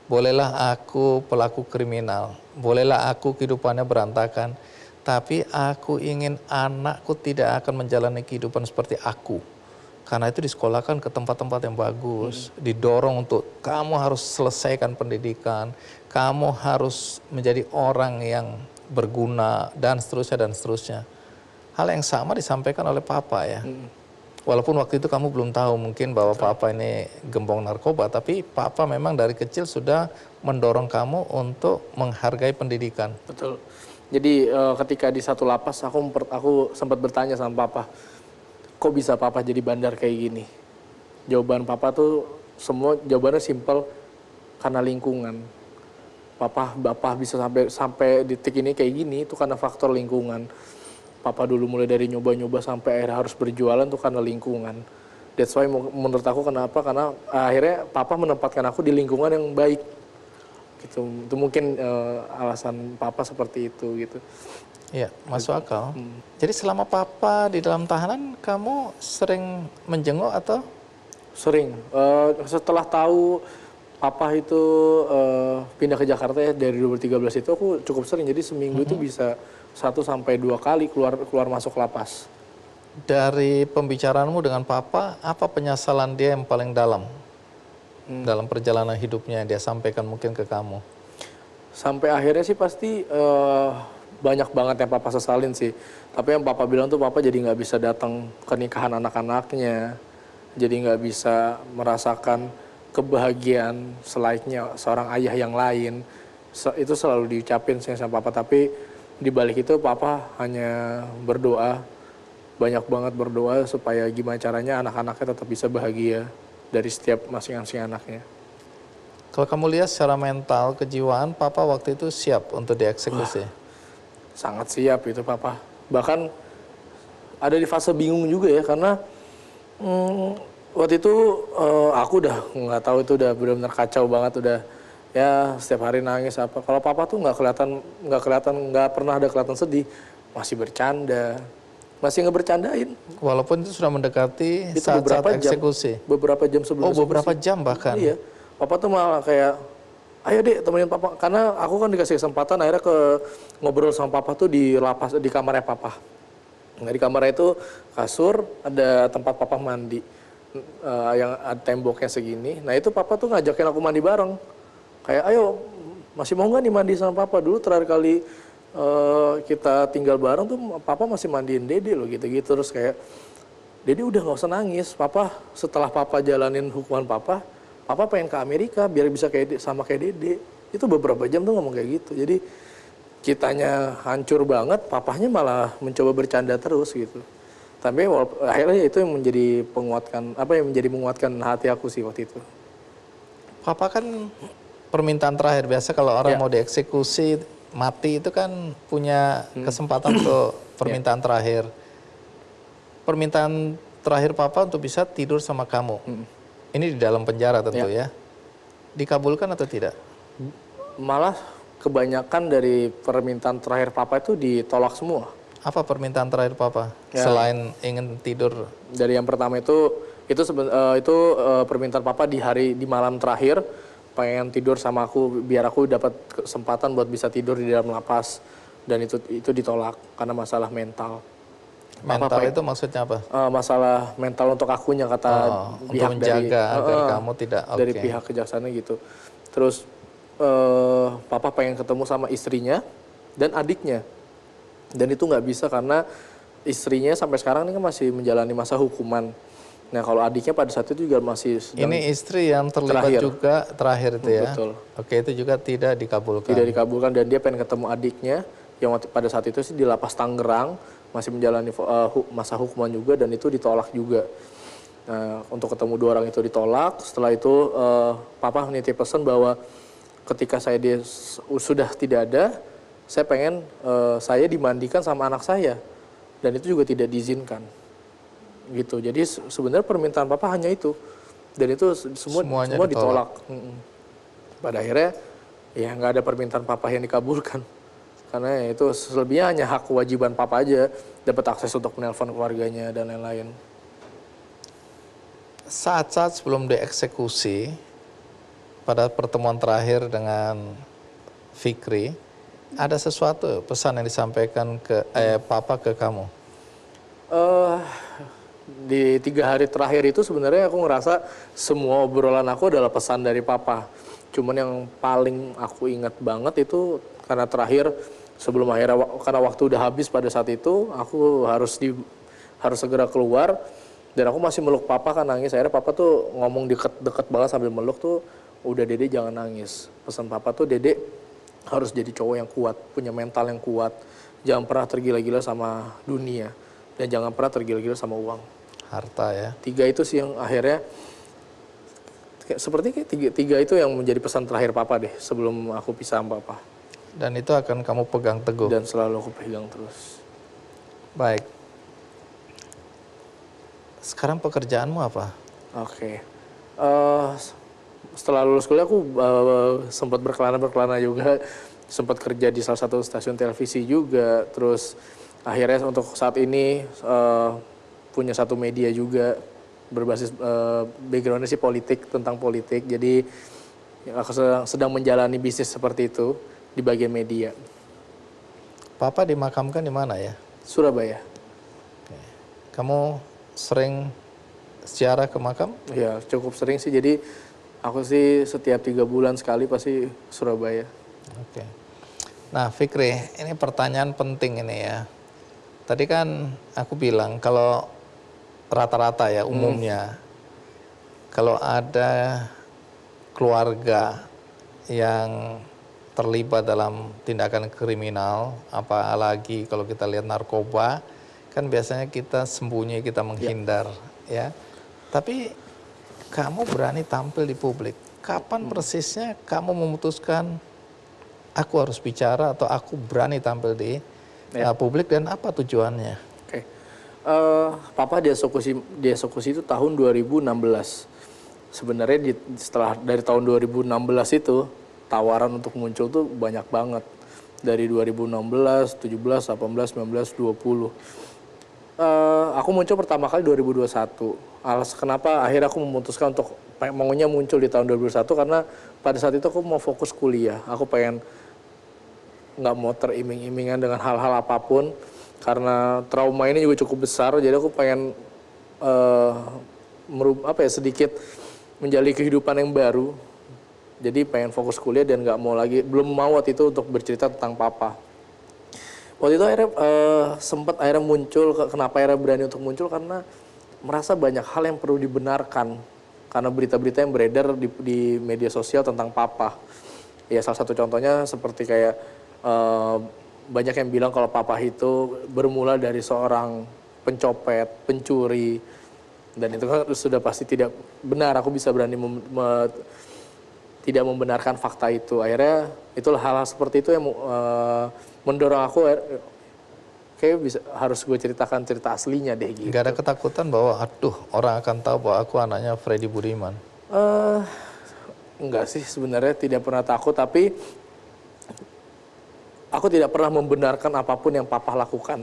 bolehlah aku pelaku kriminal, bolehlah aku kehidupannya berantakan, tapi aku ingin anakku tidak akan menjalani kehidupan seperti aku. Karena itu disekolahkan ke tempat-tempat yang bagus, didorong untuk kamu harus selesaikan pendidikan, kamu harus menjadi orang yang berguna, dan seterusnya, dan seterusnya. Hal yang sama disampaikan oleh Papa ya. Walaupun waktu itu kamu belum tahu mungkin bahwa Papa ini gembong narkoba, tapi Papa memang dari kecil sudah mendorong kamu untuk menghargai pendidikan. Betul. Jadi ketika di satu lapas aku sempat bertanya sama Papa, kok bisa Papa jadi bandar kayak gini? Jawaban Papa tuh semua jawabannya simpel, karena lingkungan. Bapak bisa sampai detik ini kayak gini itu karena faktor lingkungan. Papa dulu mulai dari nyoba-nyoba sampai akhirnya harus berjualan tuh karena lingkungan. That's why menurut aku kenapa? Karena akhirnya Papa menempatkan aku di lingkungan yang baik. Gitu. Itu mungkin alasan Papa seperti itu gitu. Iya, masuk akal. Jadi selama Papa di dalam tahanan, kamu sering menjenguk atau? Sering. Setelah tahu Papa itu pindah ke Jakarta ya dari 2013 itu, aku cukup sering. Jadi seminggu itu bisa 1 sampai 2 kali keluar masuk lapas. Dari pembicaraanmu dengan Papa, apa penyesalan dia yang paling dalam? Dalam perjalanan hidupnya yang dia sampaikan mungkin ke kamu? Sampai akhirnya sih pasti banyak banget yang Papa sesalin sih. Tapi yang Papa bilang tuh Papa jadi nggak bisa datang ke nikahan anak-anaknya. Jadi nggak bisa merasakan kebahagiaan selayaknya seorang ayah yang lain. Itu selalu diucapin sih sama Papa. Tapi di balik itu Papa hanya berdoa, banyak banget berdoa supaya gimana caranya anak-anaknya tetap bisa bahagia dari setiap masing-masing anaknya. Kalau kamu lihat secara mental, kejiwaan, Papa waktu itu siap untuk dieksekusi? Sangat siap itu Papa. Bahkan ada di fase bingung juga ya, karena waktu itu aku udah nggak tahu, itu udah benar-benar kacau banget, udah ya setiap hari nangis apa. Kalau Papa tuh nggak pernah ada kelihatan sedih, masih bercanda, masih ngebercandain. Walaupun itu sudah mendekati Itu saat-saat eksekusi. Beberapa jam sebelum eksekusi. Beberapa jam bahkan. Iya. Papa tuh malah kayak, ayo dek temenin Papa. Karena aku kan dikasih kesempatan akhirnya ngobrol sama Papa tuh di lapas, di kamarnya Papa. Nah di kamarnya itu kasur, ada tempat Papa mandi. Yang ada temboknya segini. Nah itu Papa tuh ngajakin aku mandi bareng. Kayak, ayo masih mau nggak nih mandi sama Papa? Dulu terakhir kali kita tinggal bareng tuh Papa masih mandiin Dede loh gitu-gitu. Terus kayak, Dede udah nggak usah nangis. Papa setelah Papa jalanin hukuman Papa pengen ke Amerika biar bisa sama kayak Dede. Itu beberapa jam tuh ngomong kayak gitu. Jadi kitanya hancur banget, Papahnya malah mencoba bercanda terus gitu. Tapi akhirnya itu yang menjadi menguatkan hati aku sih waktu itu. Papa kan permintaan terakhir, biasa kalau orang mau dieksekusi mati itu kan punya kesempatan untuk permintaan terakhir. Permintaan terakhir Papa untuk bisa tidur sama kamu. Ini di dalam penjara tentu ya. Dikabulkan atau tidak? Malah kebanyakan dari permintaan terakhir Papa itu ditolak semua. Apa permintaan terakhir Papa? Selain ingin tidur? Dari yang pertama itu permintaan Papa di malam terakhir, pengen tidur sama aku biar aku dapat kesempatan buat bisa tidur di dalam lapas, dan itu ditolak karena masalah mental. Mental itu maksudnya apa? Masalah mental untuk akunya, kata pihak untuk menjaga agar kamu tidak dari pihak kejaksaannya gitu. Terus Papa pengen ketemu sama istrinya dan adiknya, dan itu nggak bisa karena istrinya sampai sekarang ini kan masih menjalani masa hukuman. Nah kalau adiknya pada saat itu juga masih sedang. Ini istri yang terlibat juga terakhir itu ya? Betul. Oke, itu juga tidak dikabulkan. Tidak dikabulkan, dan dia pengen ketemu adiknya yang pada saat itu sih di Lapas Tangerang, masih menjalani masa hukuman juga, dan itu ditolak juga. Nah, untuk ketemu 2 orang itu ditolak. Setelah itu papa menitip pesan bahwa ketika dia sudah tidak ada, saya pengen saya dimandikan sama anak saya, dan itu juga tidak diizinkan gitu. Jadi sebenarnya permintaan papa hanya itu, dan itu semua ditolak. Pada akhirnya ya nggak ada permintaan papa yang dikabulkan, karena itu selebihnya hanya hak kewajiban papa aja, dapat akses untuk menelpon keluarganya dan lain-lain. Saat-saat sebelum dieksekusi, pada pertemuan terakhir dengan Fikri, ada sesuatu pesan yang disampaikan ke papa ke kamu? Di 3 hari terakhir itu sebenarnya aku ngerasa semua obrolan aku adalah pesan dari papa. Cuman yang paling aku ingat banget itu karena terakhir sebelum akhirnya, karena waktu udah habis pada saat itu, aku harus segera keluar, dan aku masih meluk papa kan, nangis. Akhirnya papa tuh ngomong deket banget sambil meluk tuh, udah Dede jangan nangis. Pesan papa tuh, Dede harus jadi cowok yang kuat, punya mental yang kuat, jangan pernah tergila-gila sama dunia, dan jangan pernah tergila-gila sama uang. Harta ya. 3 itu sih yang akhirnya, seperti kayak 3 itu yang menjadi pesan terakhir papa deh sebelum aku pisah sama papa. Dan itu akan kamu pegang teguh. Dan selalu aku pegang terus. Baik. Sekarang pekerjaanmu apa? Oke. Setelah lulus kuliah aku sempat berkelana juga, sempat kerja di salah satu stasiun televisi juga. Terus akhirnya untuk saat ini punya satu media juga berbasis backgroundnya sih politik, tentang politik. Jadi aku sedang menjalani bisnis seperti itu di bagian media. Papa dimakamkan di mana ya? Surabaya. Oke. Kamu sering ziarah ke makam? Ya cukup sering sih, jadi aku sih setiap 3 bulan sekali pasti Surabaya. Oke. Nah Fikri, ini pertanyaan penting ini ya. Tadi kan aku bilang kalau rata-rata ya umumnya, kalau ada keluarga yang terlibat dalam tindakan kriminal, apalagi kalau kita lihat narkoba, kan biasanya kita sembunyi, kita menghindar, ya. Tapi kamu berani tampil di publik. Kapan persisnya kamu memutuskan aku harus bicara atau aku berani tampil di publik, dan apa tujuannya? Oke. Papa dieksekusi itu tahun 2016. Sebenarnya setelah dari tahun 2016 itu tawaran untuk muncul tuh banyak banget. Dari 2016, 17, 18, 19, 20. Aku muncul pertama kali 2021. Kenapa akhirnya aku memutuskan untuk maunya muncul di tahun 2021, karena pada saat itu aku mau fokus kuliah. Aku pengen nggak mau teriming-imingan dengan hal-hal apapun, karena trauma ini juga cukup besar. Jadi aku pengen sedikit menjalani kehidupan yang baru. Jadi pengen fokus kuliah dan nggak mau lagi, belum mau waktu itu untuk bercerita tentang papa. Waktu itu akhirnya sempat akhirnya muncul, kenapa akhirnya berani untuk muncul, karena merasa banyak hal yang perlu dibenarkan. Karena berita-berita yang beredar di media sosial tentang papa. Ya salah satu contohnya seperti kayak banyak yang bilang kalau papa itu bermula dari seorang pencopet, pencuri. Dan itu kan sudah pasti tidak benar, aku bisa berani tidak membenarkan fakta itu. Akhirnya itulah hal-hal seperti itu yang mendorong aku kayak harus gue ceritakan cerita aslinya deh gitu. Gak ada ketakutan bahwa aduh orang akan tahu bahwa aku anaknya Freddy Budiman? Enggak sih, sebenarnya tidak pernah takut, tapi aku tidak pernah membenarkan apapun yang papa lakukan.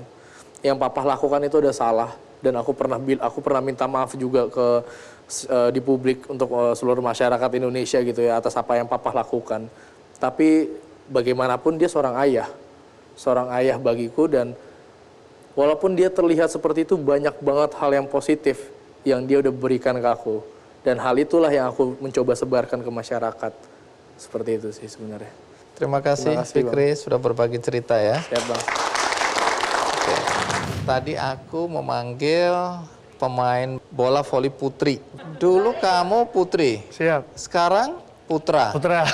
Yang papa lakukan itu udah salah, dan aku pernah minta maaf juga di publik untuk seluruh masyarakat Indonesia gitu ya, atas apa yang papa lakukan. Tapi bagaimanapun dia seorang ayah bagiku, dan walaupun dia terlihat seperti itu, banyak banget hal yang positif yang dia udah berikan ke aku, dan hal itulah yang aku mencoba sebarkan ke masyarakat. Seperti itu sih sebenarnya. Terima kasih Fikri sudah berbagi cerita ya. Siap Bang. Oke. Tadi aku memanggil pemain bola voli putri. Dulu kamu putri. Siap. Sekarang putra. Putra.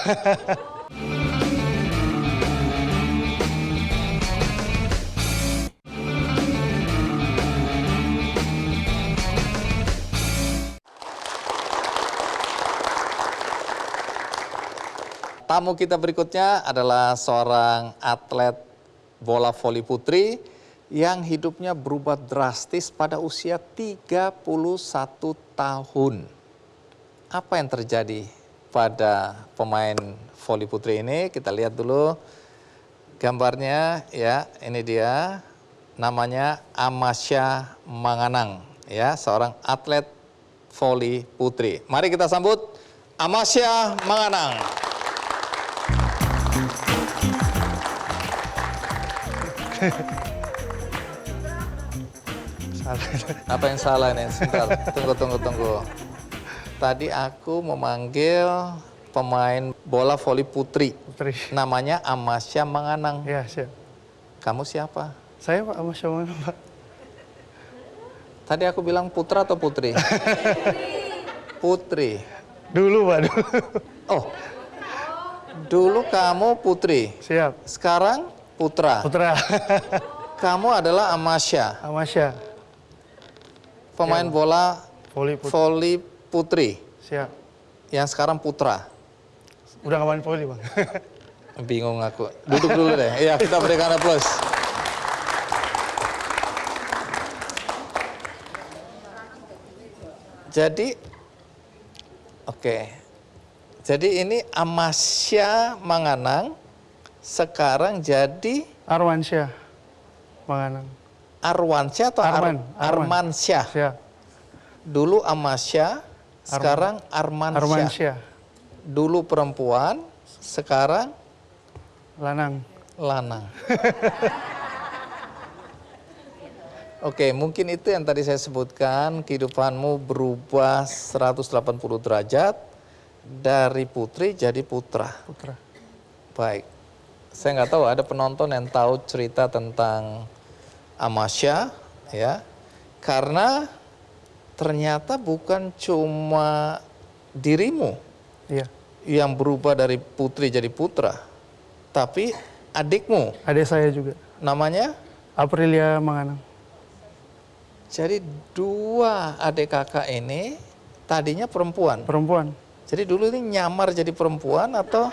tamu kita berikutnya adalah seorang atlet bola voli putri yang hidupnya berubah drastis pada usia 31 tahun. Apa yang terjadi pada pemain voli putri ini? Kita lihat dulu gambarnya ya, ini dia. Namanya Amasya Manganang, ya, seorang atlet voli putri. Mari kita sambut Amasya Manganang. Apa yang salah ini? Sebentar, tunggu. Tadi aku memanggil pemain bola voli putri. Namanya Amasya Manganang. Ya, siap. Kamu siapa? Saya Pak Amasya Manganang, Pak. Tadi aku bilang putra atau putri? Putri. Dulu, Pak. Dulu. Oh, dulu kamu putri. Siap. Sekarang putra. Putra. Kamu adalah Amasya, Amasya. pemain bola Voli putri. voli putri. Siap. Yang sekarang putra. Udah nggak main voli, Bang. Bingung aku. Duduk dulu deh. Iya, kita berikan aplaus. Jadi, oke. Jadi ini Amasya Manganang sekarang jadi Arwansyah Manganang. Arwansyah atau Armansyah? Siap. Dulu Amasya, sekarang Armansyah. Arwansyah. Dulu perempuan, sekarang Lanang. lanang. Oke, mungkin itu yang tadi saya sebutkan, kehidupanmu berubah 180 derajat dari putri jadi putra. Putra. Baik, saya nggak tahu ada penonton yang tahu cerita tentang Amasya, ya, karena ternyata bukan cuma dirimu Iya. yang berubah dari putri jadi putra, tapi adikmu, Adik saya juga. namanya. Aprilia Manganang. Jadi dua adik kakak ini tadinya perempuan. Perempuan. Jadi dulu ini nyamar jadi perempuan atau?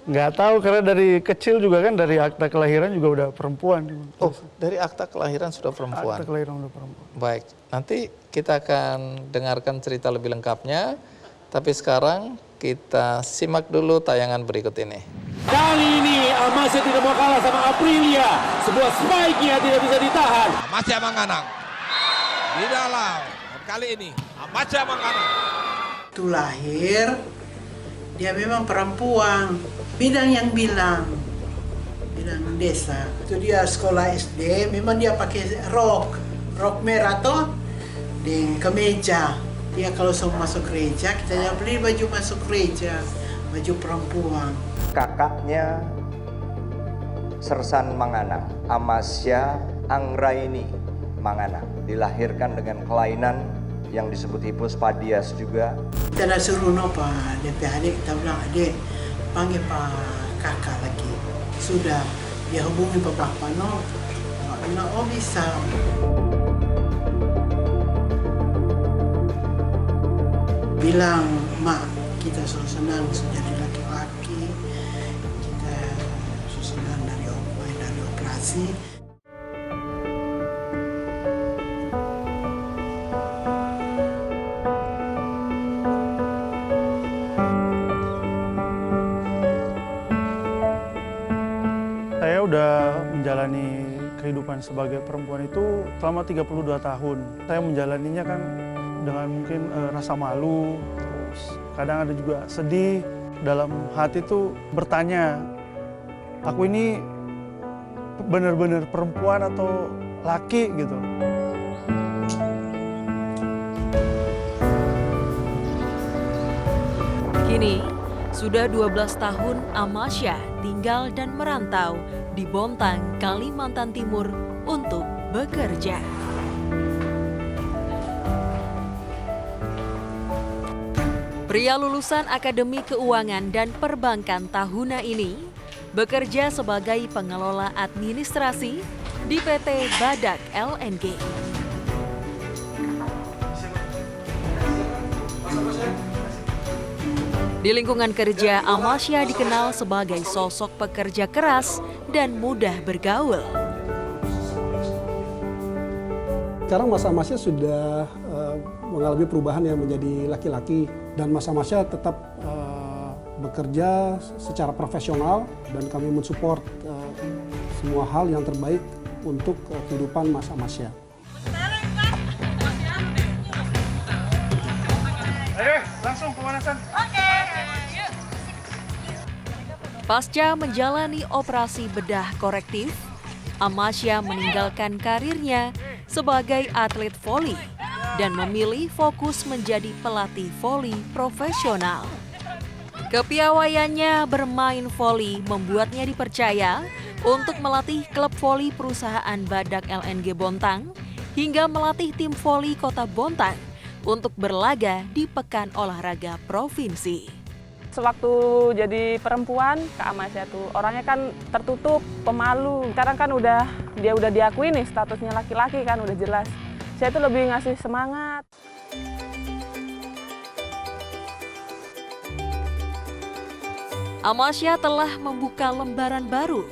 Nggak tahu karena dari kecil juga kan, dari akta kelahiran juga udah perempuan. Oh, dari akta kelahiran sudah perempuan. Akta kelahiran udah perempuan. Baik, nanti kita akan dengarkan cerita lebih lengkapnya. Tapi sekarang kita simak dulu tayangan berikut ini. Kali ini Amasya tidak mau kalah sama Aprilia. Sebuah spike-nya tidak bisa ditahan. Amasya Manganang di dalam. Dan kali ini Amasya Manganang. Waktu lahir, dia memang perempuan. Bidang yang bilang desa. Itu dia sekolah SD, memang dia pakai rok merah toh, dan kemeja. Dia kalau mau masuk gereja, kita jangan beli baju masuk gereja, baju perempuan. Kakaknya Sersan Manganang, Amasya Anggraini Manganang, dilahirkan dengan kelainan yang disebut hipospadias juga. Kita dah suruh Pak DP adik, kita bilang adik, panggil Pak kakak lagi. Sudah, dia hubungi Pak Bapak, Pak bilang, oh bisa. Bilang, Mak, kita sudah senang jadi laki-laki, kita sudah senang dari operasi. Saya udah menjalani kehidupan sebagai perempuan itu selama 32 tahun. Saya menjalaninya kan dengan mungkin rasa malu, terus kadang ada juga sedih. Dalam hati tuh bertanya, aku ini benar-benar perempuan atau laki gitu. Kini, sudah 12 tahun Amasya tinggal dan merantau di Bontang, Kalimantan Timur untuk bekerja. Pria lulusan Akademi Keuangan dan Perbankan Tahuna ini bekerja sebagai pengelola administrasi di PT Badak LNG. Di lingkungan kerja, Amasya dikenal sebagai sosok pekerja keras dan mudah bergaul. Sekarang Mas Amasya sudah mengalami perubahan yang menjadi laki-laki, dan Mas Amasya tetap bekerja secara profesional, dan kami mensupport semua hal yang terbaik untuk kehidupan Mas Amasya. Ayo, langsung pemanasan. Pasca menjalani operasi bedah korektif, Amasya meninggalkan karirnya sebagai atlet voli dan memilih fokus menjadi pelatih voli profesional. Kepiawaiannya bermain voli membuatnya dipercaya untuk melatih klub voli perusahaan Badak LNG Bontang hingga melatih tim voli Kota Bontang untuk berlaga di Pekan Olahraga Provinsi. Sewaktu jadi perempuan, Kak Amasya tuh orangnya kan tertutup, pemalu. Sekarang kan dia udah diakui nih statusnya laki-laki kan udah jelas. Saya tuh lebih ngasih semangat. Amasya telah membuka lembaran baru.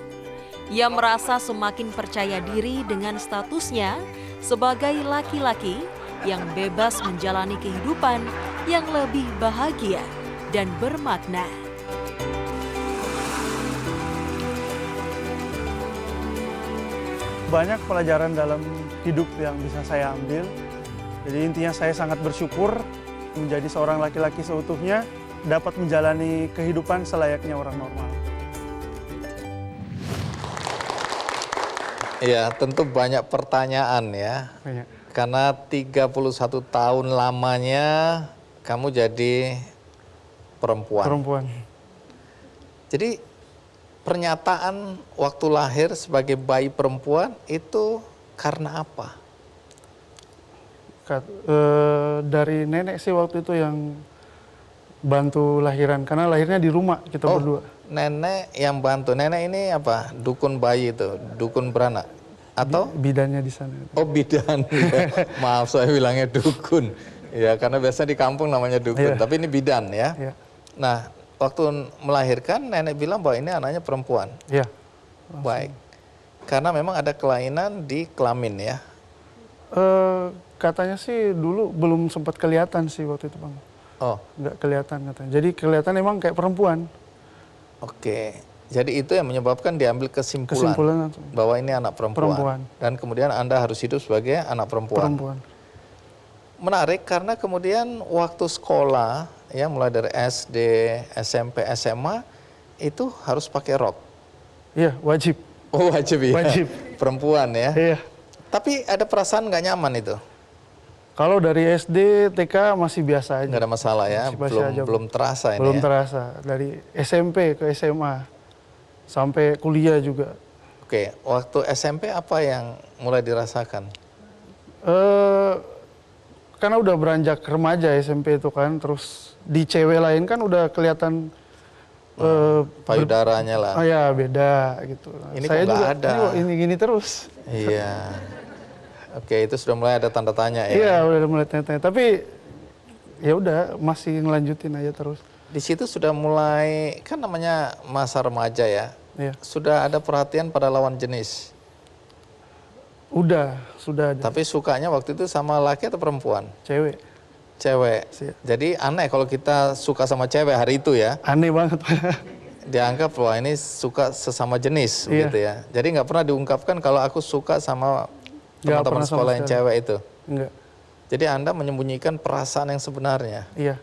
Ia merasa semakin percaya diri dengan statusnya sebagai laki-laki yang bebas menjalani kehidupan yang lebih bahagia dan bermakna. Banyak pelajaran dalam hidup yang bisa saya ambil. Jadi intinya saya sangat bersyukur menjadi seorang laki-laki seutuhnya, dapat menjalani kehidupan selayaknya orang normal. Ya, tentu banyak pertanyaan ya. Banyak. Karena 31 tahun lamanya kamu jadi perempuan. Jadi pernyataan waktu lahir sebagai bayi perempuan itu karena apa? Dari nenek sih waktu itu yang bantu lahiran, karena lahirnya di rumah kita berdua. Nenek yang bantu. Nenek ini apa? Dukun bayi itu, dukun beranak atau bidannya di sana. Oh, bidan. Ya. Maaf saya bilangnya dukun. Ya, karena biasanya di kampung namanya dukun, tapi ini bidan ya. Iya. Nah, waktu melahirkan nenek bilang bahwa ini anaknya perempuan. Iya. Baik. Karena memang ada kelainan di kelamin ya. Katanya sih dulu belum sempat kelihatan sih waktu itu, Bang. Oh. Nggak kelihatan katanya. Jadi kelihatan emang kayak perempuan. Oke. Jadi itu yang menyebabkan diambil kesimpulan bahwa ini anak perempuan. Dan kemudian Anda harus hidup sebagai anak perempuan. Menarik karena kemudian waktu sekolah ya mulai dari SD, SMP, SMA itu harus pakai rok. Iya, wajib. Oh, wajib ya. Wajib. Perempuan ya. Iya. Tapi ada perasaan nggak nyaman itu? Kalau dari SD, TK masih biasa aja. Nggak ada masalah ya, belum terasa ini. Belum ya? terasa. Dari SMP ke SMA sampai kuliah juga. Oke, waktu SMP apa yang mulai dirasakan? Karena udah beranjak remaja SMP itu kan, terus di cewek lain kan udah kelihatan payudaranya lah. Oh ya beda gitu. Ini saya kok juga ada. Ini gini terus. Iya. Oke, itu sudah mulai ada tanda tanya ya. Iya, udah mulai tanya-tanya. Tapi ya udah masih ngelanjutin aja terus. Di situ sudah mulai kan namanya masa remaja ya. Iya. Sudah ada perhatian pada lawan jenis. Sudah ada. Tapi sukanya waktu itu sama laki atau perempuan? Cewek. Cewek. Jadi aneh kalau kita suka sama cewek hari itu ya. Aneh banget. Dianggap wah ini suka sesama jenis gitu ya. Jadi nggak pernah diungkapkan kalau aku suka sama teman-teman sekolah yang cewek itu. Enggak. Jadi Anda menyembunyikan perasaan yang sebenarnya. Iya.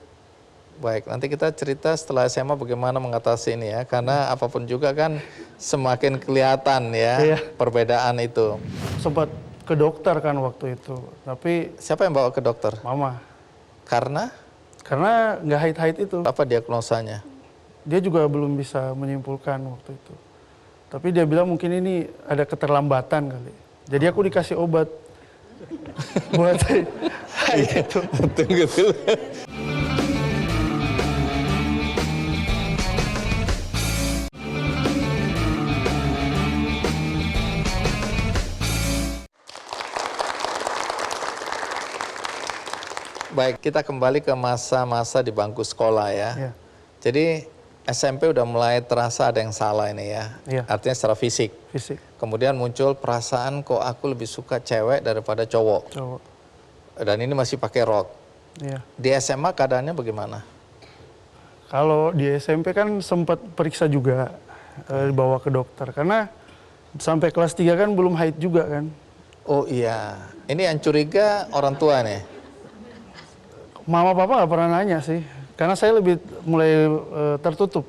Baik, nanti kita cerita setelah SMA bagaimana mengatasi ini ya. Karena apapun juga kan semakin kelihatan ya perbedaan itu. Sempat ke dokter kan waktu itu. Tapi siapa yang bawa ke dokter? Mama. Karena? Karena nggak haid-haid itu. Apa diagnosanya? Dia juga belum bisa menyimpulkan waktu itu. Tapi dia bilang mungkin ini ada keterlambatan kali. Jadi aku dikasih obat buat haid itu. Tunggu dulu. Baik, kita kembali ke masa-masa di bangku sekolah ya. Jadi SMP udah mulai terasa ada yang salah ini ya. Iya. Artinya secara fisik. Fisik. Kemudian muncul perasaan kok aku lebih suka cewek daripada cowok. Cowok. Dan ini masih pakai rok. Iya. Di SMA keadaannya bagaimana? Kalau di SMP kan sempat periksa juga, dibawa ke dokter. Karena sampai kelas 3 kan belum haid juga kan. Oh iya, ini yang curiga orang tua nih. Mama papa nggak pernah nanya sih. Karena saya lebih mulai tertutup.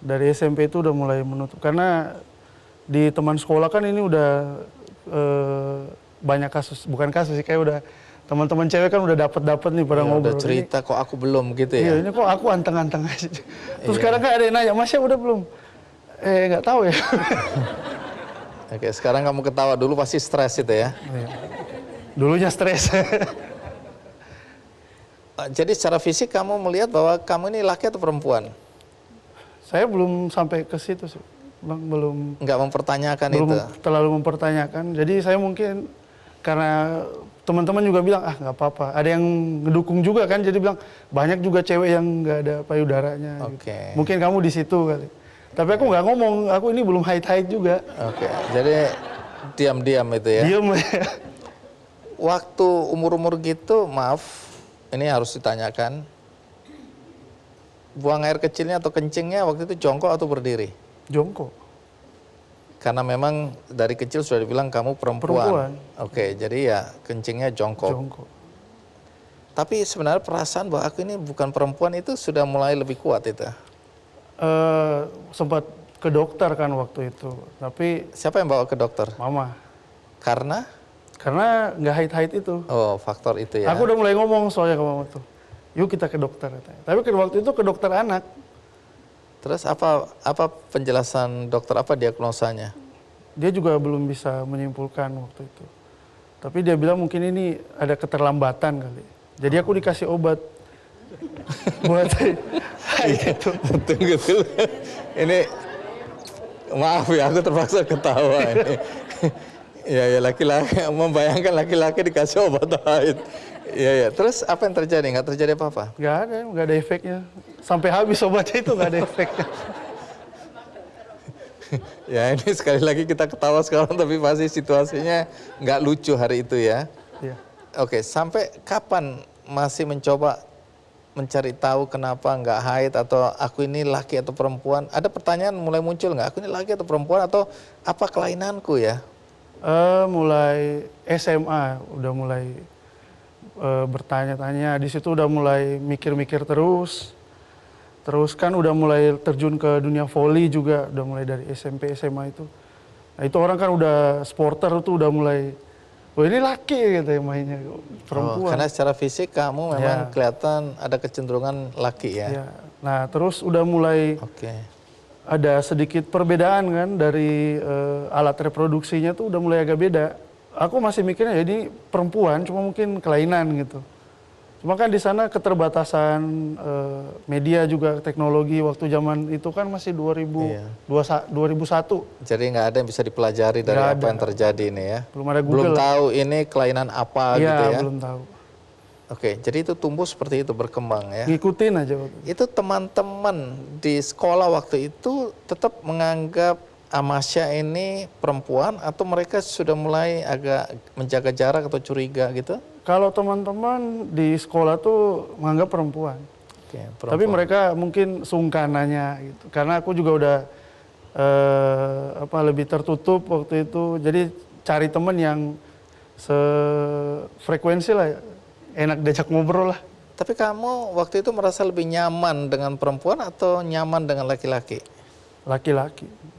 Dari SMP itu udah mulai menutup. Karena di teman sekolah kan ini udah banyak kasus. Bukan kasus sih, kayak udah teman-teman cewek kan udah dapet nih pada ngobrol. Udah cerita kok aku belum gitu ya? Iya, ini kok aku anteng-anteng aja. Terus sekarang kan ada yang nanya, Masnya udah belum? Nggak tahu ya. Oke, sekarang kamu ketawa, dulu pasti stres itu ya? Iya. Dulunya stres. Jadi secara fisik kamu melihat bahwa kamu ini laki atau perempuan? Saya belum sampai ke situ sih. Belum. Nggak mempertanyakan belum itu? Terlalu mempertanyakan. Jadi saya mungkin, karena teman-teman juga bilang, nggak apa-apa. Ada yang ngedukung juga kan, jadi bilang, banyak juga cewek yang nggak ada payudaranya. Oke. Gitu. Mungkin kamu di situ kali. Tapi aku nggak ngomong, aku ini belum haid-haid juga. Oke, jadi diam-diam itu ya? Diam. Waktu umur-umur gitu, maaf, ini harus ditanyakan, buang air kecilnya atau kencingnya waktu itu jongkok atau berdiri? Jongkok. Karena memang dari kecil sudah dibilang kamu perempuan. Oke, jadi ya kencingnya jongkok. Jongkok. Tapi sebenarnya perasaan bahwa aku ini bukan perempuan itu sudah mulai lebih kuat itu? Sempat ke dokter kan waktu itu. Tapi siapa yang bawa ke dokter? Mama. Karena? Karena nggak haid-haid itu. Oh, faktor itu ya. Aku udah mulai ngomong soalnya ke mama tuh. Yuk kita ke dokter. Tapi waktu itu ke dokter anak. Terus apa penjelasan dokter, apa diagnosanya? Dia juga belum bisa menyimpulkan waktu itu. Tapi dia bilang mungkin ini ada keterlambatan kali. Jadi aku dikasih obat buat itu. Tunggu dulu. Ini maaf ya, aku terpaksa ketawa ini. Ya laki-laki, membayangkan laki-laki dikasih obat haid. Ya. Terus apa yang terjadi? Nggak terjadi apa-apa? Nggak ada efeknya. Sampai habis obatnya itu nggak ada efeknya. Ya ini sekali lagi kita ketawa sekarang, tapi pasti situasinya nggak lucu hari itu ya. Iya. Oke, sampai kapan masih mencoba mencari tahu kenapa nggak haid, atau aku ini laki atau perempuan? Ada pertanyaan mulai muncul nggak? Aku ini laki atau perempuan, atau apa kelainanku ya? Mulai SMA udah mulai bertanya-tanya. Di situ udah mulai mikir-mikir terus. Terus kan udah mulai terjun ke dunia voli juga, udah mulai dari SMP, SMA itu. Nah itu orang kan udah sporter tuh udah mulai, oh ini laki gitu ya mainnya, perempuan. Oh, karena secara fisik kamu memang kelihatan ada kecenderungan laki ya? Ya. Nah terus udah mulai ada sedikit perbedaan kan dari alat reproduksinya tuh udah mulai agak beda. Aku masih mikirnya ya ini perempuan, cuma mungkin kelainan gitu. Cuma kan di sana keterbatasan media juga, teknologi waktu zaman itu kan masih 2001. Jadi nggak ada yang bisa dipelajari dari apa yang terjadi ini ya? Belum ada Google. Belum tahu ini kelainan apa gitu ya? Belum tahu. Oke, jadi itu tumbuh seperti itu, berkembang ya? Ngikutin aja. Itu teman-teman di sekolah waktu itu tetap menganggap Amasya ini perempuan, atau mereka sudah mulai agak menjaga jarak atau curiga gitu? Kalau teman-teman di sekolah tuh menganggap perempuan. Tapi mereka mungkin sungkan nanya gitu. Karena aku juga udah lebih tertutup waktu itu. Jadi cari teman yang sefrekuensi lah, enak diajak ngobrol lah. Tapi kamu waktu itu merasa lebih nyaman dengan perempuan atau nyaman dengan laki-laki? Laki-laki.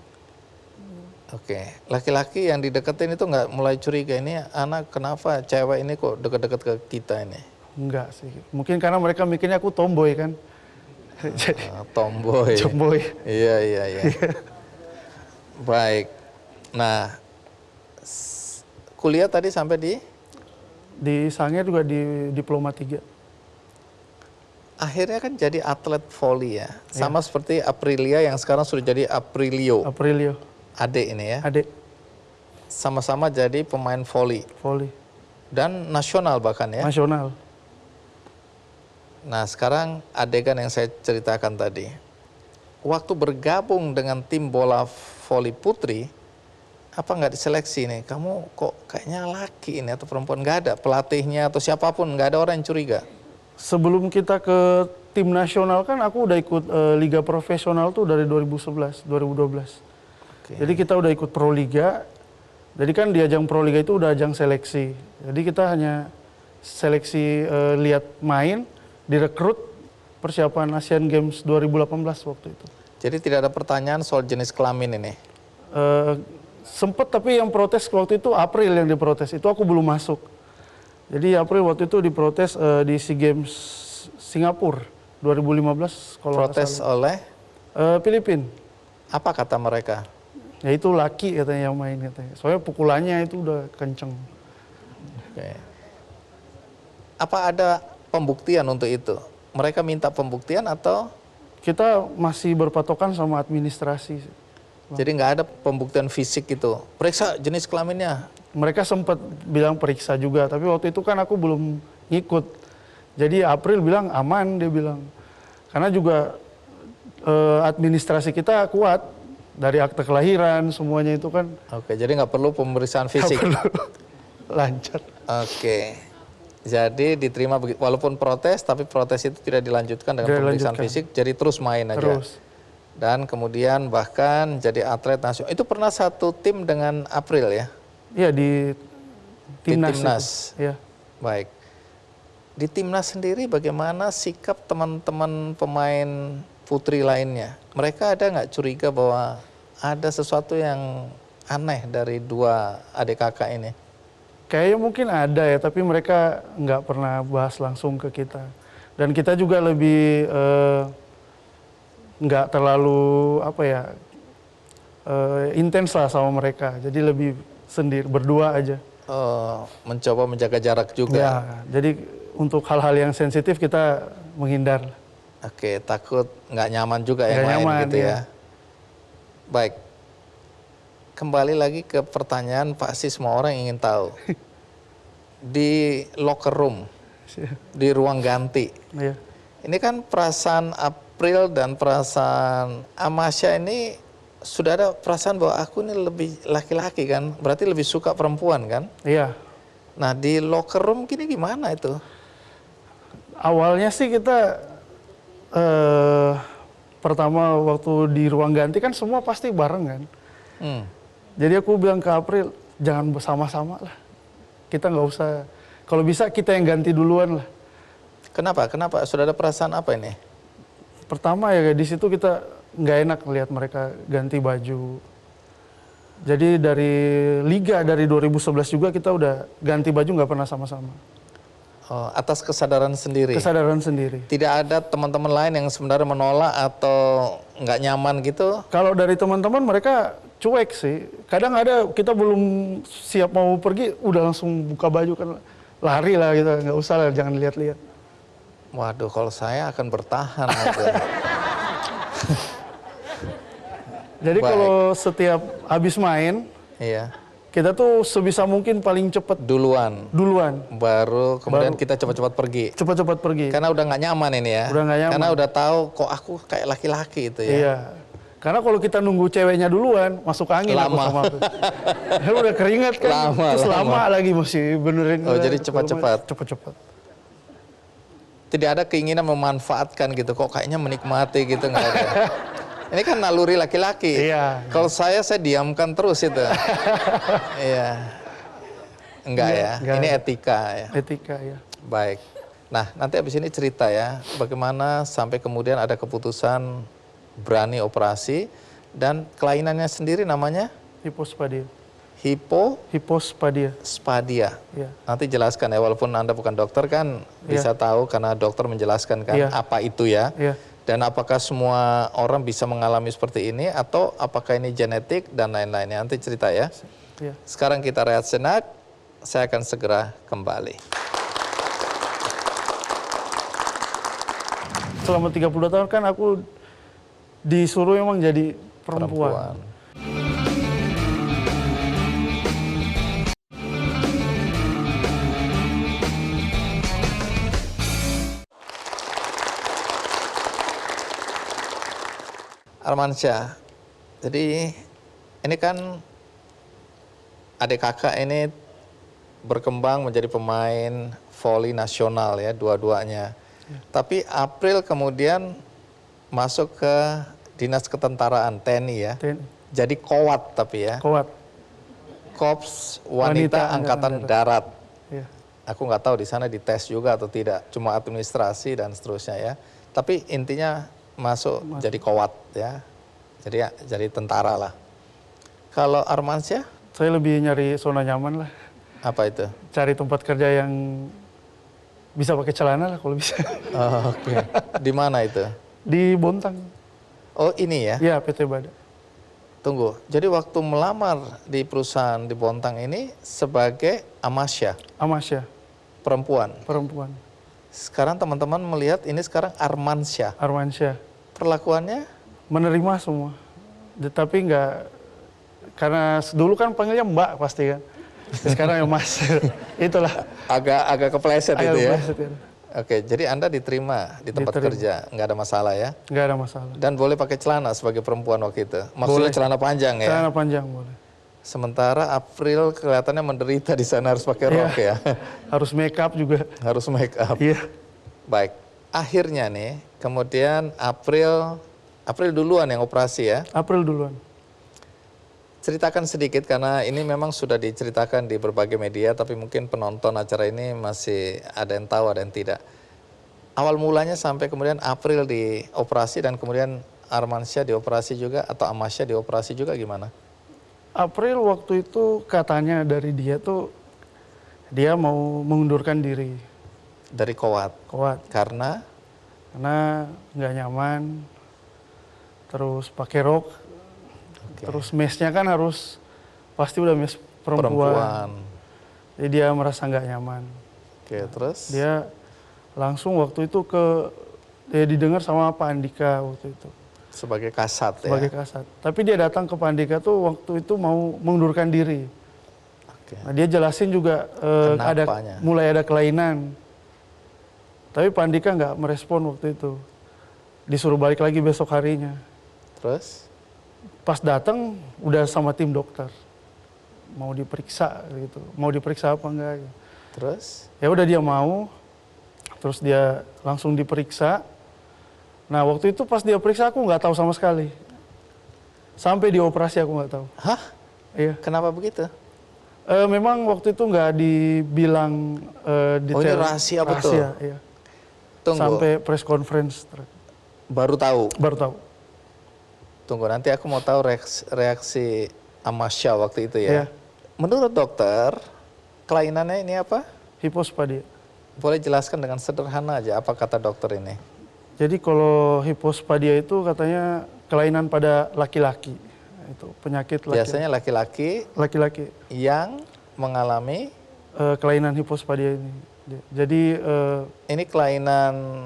Oke, laki-laki yang dideketin itu nggak mulai curiga, ini anak kenapa cewek ini kok deket-deket ke kita ini? Enggak sih, mungkin karena mereka mikirnya aku tomboy kan. Jadi, tomboy. Tomboy. Iya. Baik, nah kuliah tadi sampai di? Di Sangir juga di Diploma 3. Akhirnya kan jadi atlet voli ya, sama seperti Aprilia yang sekarang sudah jadi Aprilio. Aprilio. Adik ini ya? Adik. Sama-sama jadi pemain voli. Voli. Dan nasional bahkan ya? Nasional. Nah sekarang adegan yang saya ceritakan tadi. Waktu bergabung dengan tim bola voli putri, apa nggak diseleksi nih? Kamu kok kayaknya laki ini atau perempuan? Nggak ada pelatihnya atau siapapun, nggak ada orang yang curiga? Sebelum kita ke tim nasional kan aku udah ikut liga profesional tuh dari 2011, 2012. Jadi kita udah ikut Pro Liga. Jadi kan di ajang Pro Liga itu udah ajang seleksi. Jadi kita hanya seleksi lihat main, direkrut persiapan Asian Games 2018 waktu itu. Jadi tidak ada pertanyaan soal jenis kelamin ini? Sempet, tapi yang protes waktu itu April yang diprotes. Itu aku belum masuk. Jadi April waktu itu diprotes di SEA Games Singapura 2015. Kalau protes oleh? Filipina. Apa kata mereka? Ya itu laki katanya yang main katanya. Soalnya pukulannya itu udah kenceng. Oke. Apa ada pembuktian untuk itu? Mereka minta pembuktian atau? Kita masih berpatokan sama administrasi. Jadi nggak ada pembuktian fisik itu? Periksa jenis kelaminnya? Mereka sempat bilang periksa juga, tapi waktu itu kan aku belum ngikut. Jadi April bilang aman, dia bilang. Karena juga administrasi kita kuat. Dari akte kelahiran, semuanya itu kan. Oke, jadi nggak perlu pemeriksaan fisik? Nggak perlu. Lancar. Oke. Jadi diterima begitu, walaupun protes, tapi protes itu tidak dilanjutkan dengan pemeriksaan fisik, jadi terus main aja. Terus. Dan kemudian bahkan jadi atlet nasional. Itu pernah satu tim dengan April ya? Iya, di Timnas. Timnas. Ya. Baik. Di Timnas sendiri bagaimana sikap teman-teman pemain putri lainnya? Mereka ada nggak curiga bahwa ada sesuatu yang aneh dari dua adik kakak ini? Kayaknya mungkin ada ya, tapi mereka nggak pernah bahas langsung ke kita. Dan kita juga lebih nggak terlalu intens lah sama mereka. Jadi lebih sendiri, berdua aja. Mencoba menjaga jarak juga. Ya, jadi untuk hal-hal yang sensitif kita menghindar. Oke, takut nggak nyaman juga yang lain nyaman, gitu ya. ya. Baik. Kembali lagi ke pertanyaan pasti semua orang ingin tahu. Di locker room, di ruang ganti. Ya. Ini kan perasaan April dan perasaan Amasya ini sudah ada perasaan bahwa aku ini lebih laki-laki kan, berarti lebih suka perempuan kan? Iya. Nah di locker room gini gimana itu? Awalnya sih kita pertama waktu di ruang ganti kan semua pasti bareng kan. Jadi aku bilang ke April, jangan bersama-sama lah. Kita nggak usah, kalau bisa kita yang ganti duluan lah. Kenapa? Kenapa? Sudah ada perasaan apa ini? Pertama ya di situ kita nggak enak lihat mereka ganti baju. Jadi dari Liga dari 2011 juga kita udah ganti baju nggak pernah sama-sama. Oh, atas kesadaran sendiri? Kesadaran sendiri. Tidak ada teman-teman lain yang sebenarnya menolak atau nggak nyaman gitu? Kalau dari teman-teman mereka cuek sih. Kadang ada kita belum siap mau pergi, udah langsung buka baju kan lari lah gitu, nggak usah lah, jangan lihat-lihat. Waduh, kalau saya akan bertahan aja. Jadi kalau setiap habis main, iya. Kita tuh sebisa mungkin paling cepat duluan. Baru kemudian kita cepat-cepat pergi. Cepat-cepat pergi. Karena udah nggak nyaman ini ya. Udah nggak nyaman. Karena udah tahu kok aku kayak laki-laki itu ya. Iya. Karena kalau kita nunggu ceweknya duluan, masuk angin lama. aku sama aku. Ya udah keringat kan. Terus lama lagi mesti benerin. Oh jadi cepat-cepat. Cepat-cepat. Tidak ada keinginan memanfaatkan gitu. Kok kayaknya menikmati gitu nggak ada. Ini kan naluri laki-laki. Iya. Kalau saya diamkan terus itu. Iya. Enggak ya. Enggak. Ini etika ya. Etika ya. Baik. Nah, nanti habis ini cerita ya, bagaimana sampai kemudian ada keputusan berani operasi dan kelainannya sendiri namanya Hipospadia. Hipospadia. Spadia. Ya. Nanti jelaskan ya, walaupun Anda bukan dokter kan bisa tahu karena dokter menjelaskan kan apa itu ya. Ya. Dan apakah semua orang bisa mengalami seperti ini atau apakah ini genetik dan lain-lainnya. Nanti cerita ya. Ya. Sekarang kita rehat sejenak, saya akan segera kembali. Selama 30 tahun kan aku disuruh emang jadi perempuan. Armansyah, jadi ini kan adik kakak ini berkembang menjadi pemain voli nasional ya, dua-duanya. Tapi April kemudian masuk ke Dinas Ketentaraan TNI ya. Jadi Kowat tapi ya. Kowat. Korps Wanita Angkatan Darat. Iya. Aku nggak tahu di sana dites juga atau tidak, cuma administrasi dan seterusnya ya. Tapi intinya masuk jadi Kowat ya. Jadi tentara lah. Kalau Armansyah? Saya lebih nyari zona nyaman lah. Apa itu? Cari tempat kerja yang bisa pakai celana lah kalau bisa. Oh, oke. Di mana itu? Di Bontang. Oh ini ya? Iya, PT Bada. Tunggu, jadi waktu melamar di perusahaan di Bontang ini sebagai Amasya? Amasya. Perempuan? Perempuan. Sekarang teman-teman melihat ini sekarang Armansyah. Armansyah. Perlakuannya? Menerima semua. Tapi nggak, karena dulu kan panggilnya Mbak pasti kan. Sekarang ya Mas. Itulah. Agak kepleset itu ya? Kepleset, ya. Oke, jadi Anda diterima di tempat kerja, nggak ada masalah ya? Nggak ada masalah. Dan boleh pakai celana sebagai perempuan waktu itu? Maksudnya Boleh. celana panjang ya? Celana panjang boleh. Sementara April kelihatannya menderita di sana, harus pakai rok ya? Harus make up juga. Harus make up. Iya. Baik, akhirnya nih, kemudian April duluan yang operasi ya? April duluan. Ceritakan sedikit karena ini memang sudah diceritakan di berbagai media, tapi mungkin penonton acara ini masih ada yang tahu, ada yang tidak. Awal mulanya sampai kemudian April dioperasi dan kemudian Armansyah dioperasi juga atau Amasya dioperasi juga gimana? April waktu itu katanya dari dia tuh dia mau mengundurkan diri. Dari Kowat? Kowat. Karena nggak nyaman, terus pakai rok. Terus mesnya kan harus pasti udah mes perempuan. Jadi dia merasa nggak nyaman. Oke, terus? Dia langsung waktu itu dia didengar sama Pak Andika waktu itu. Sebagai kasat ya? Sebagai kasat. Tapi dia datang ke Pak Andika tuh waktu itu mau mengundurkan diri. Oke. Nah, dia jelasin juga mulai ada kelainan. Tapi Pak Andika nggak merespon waktu itu. Disuruh balik lagi besok harinya. Terus? Pas datang udah sama tim dokter, mau diperiksa gitu, mau diperiksa apa enggak gitu. Terus? Ya udah dia mau, terus dia langsung diperiksa. Nah waktu itu pas dia periksa aku nggak tahu sama sekali, sampai dioperasi aku nggak tahu. Hah? Iya. Kenapa begitu? Memang waktu itu nggak dibilang detail. Oh ini rahasia betul? Rahasia, iya. Tunggu. Sampai press conference. Baru tahu? Baru tahu. Tunggu, nanti aku mau tahu reaksi Amasya waktu itu ya. Iya. Menurut dokter, kelainannya ini apa? Hipospadia. Boleh jelaskan dengan sederhana aja, apa kata dokter ini? Jadi kalau hipospadia itu katanya kelainan pada laki-laki. Itu penyakit laki-laki. Biasanya laki-laki yang mengalami kelainan hipospadia ini. Jadi ini kelainan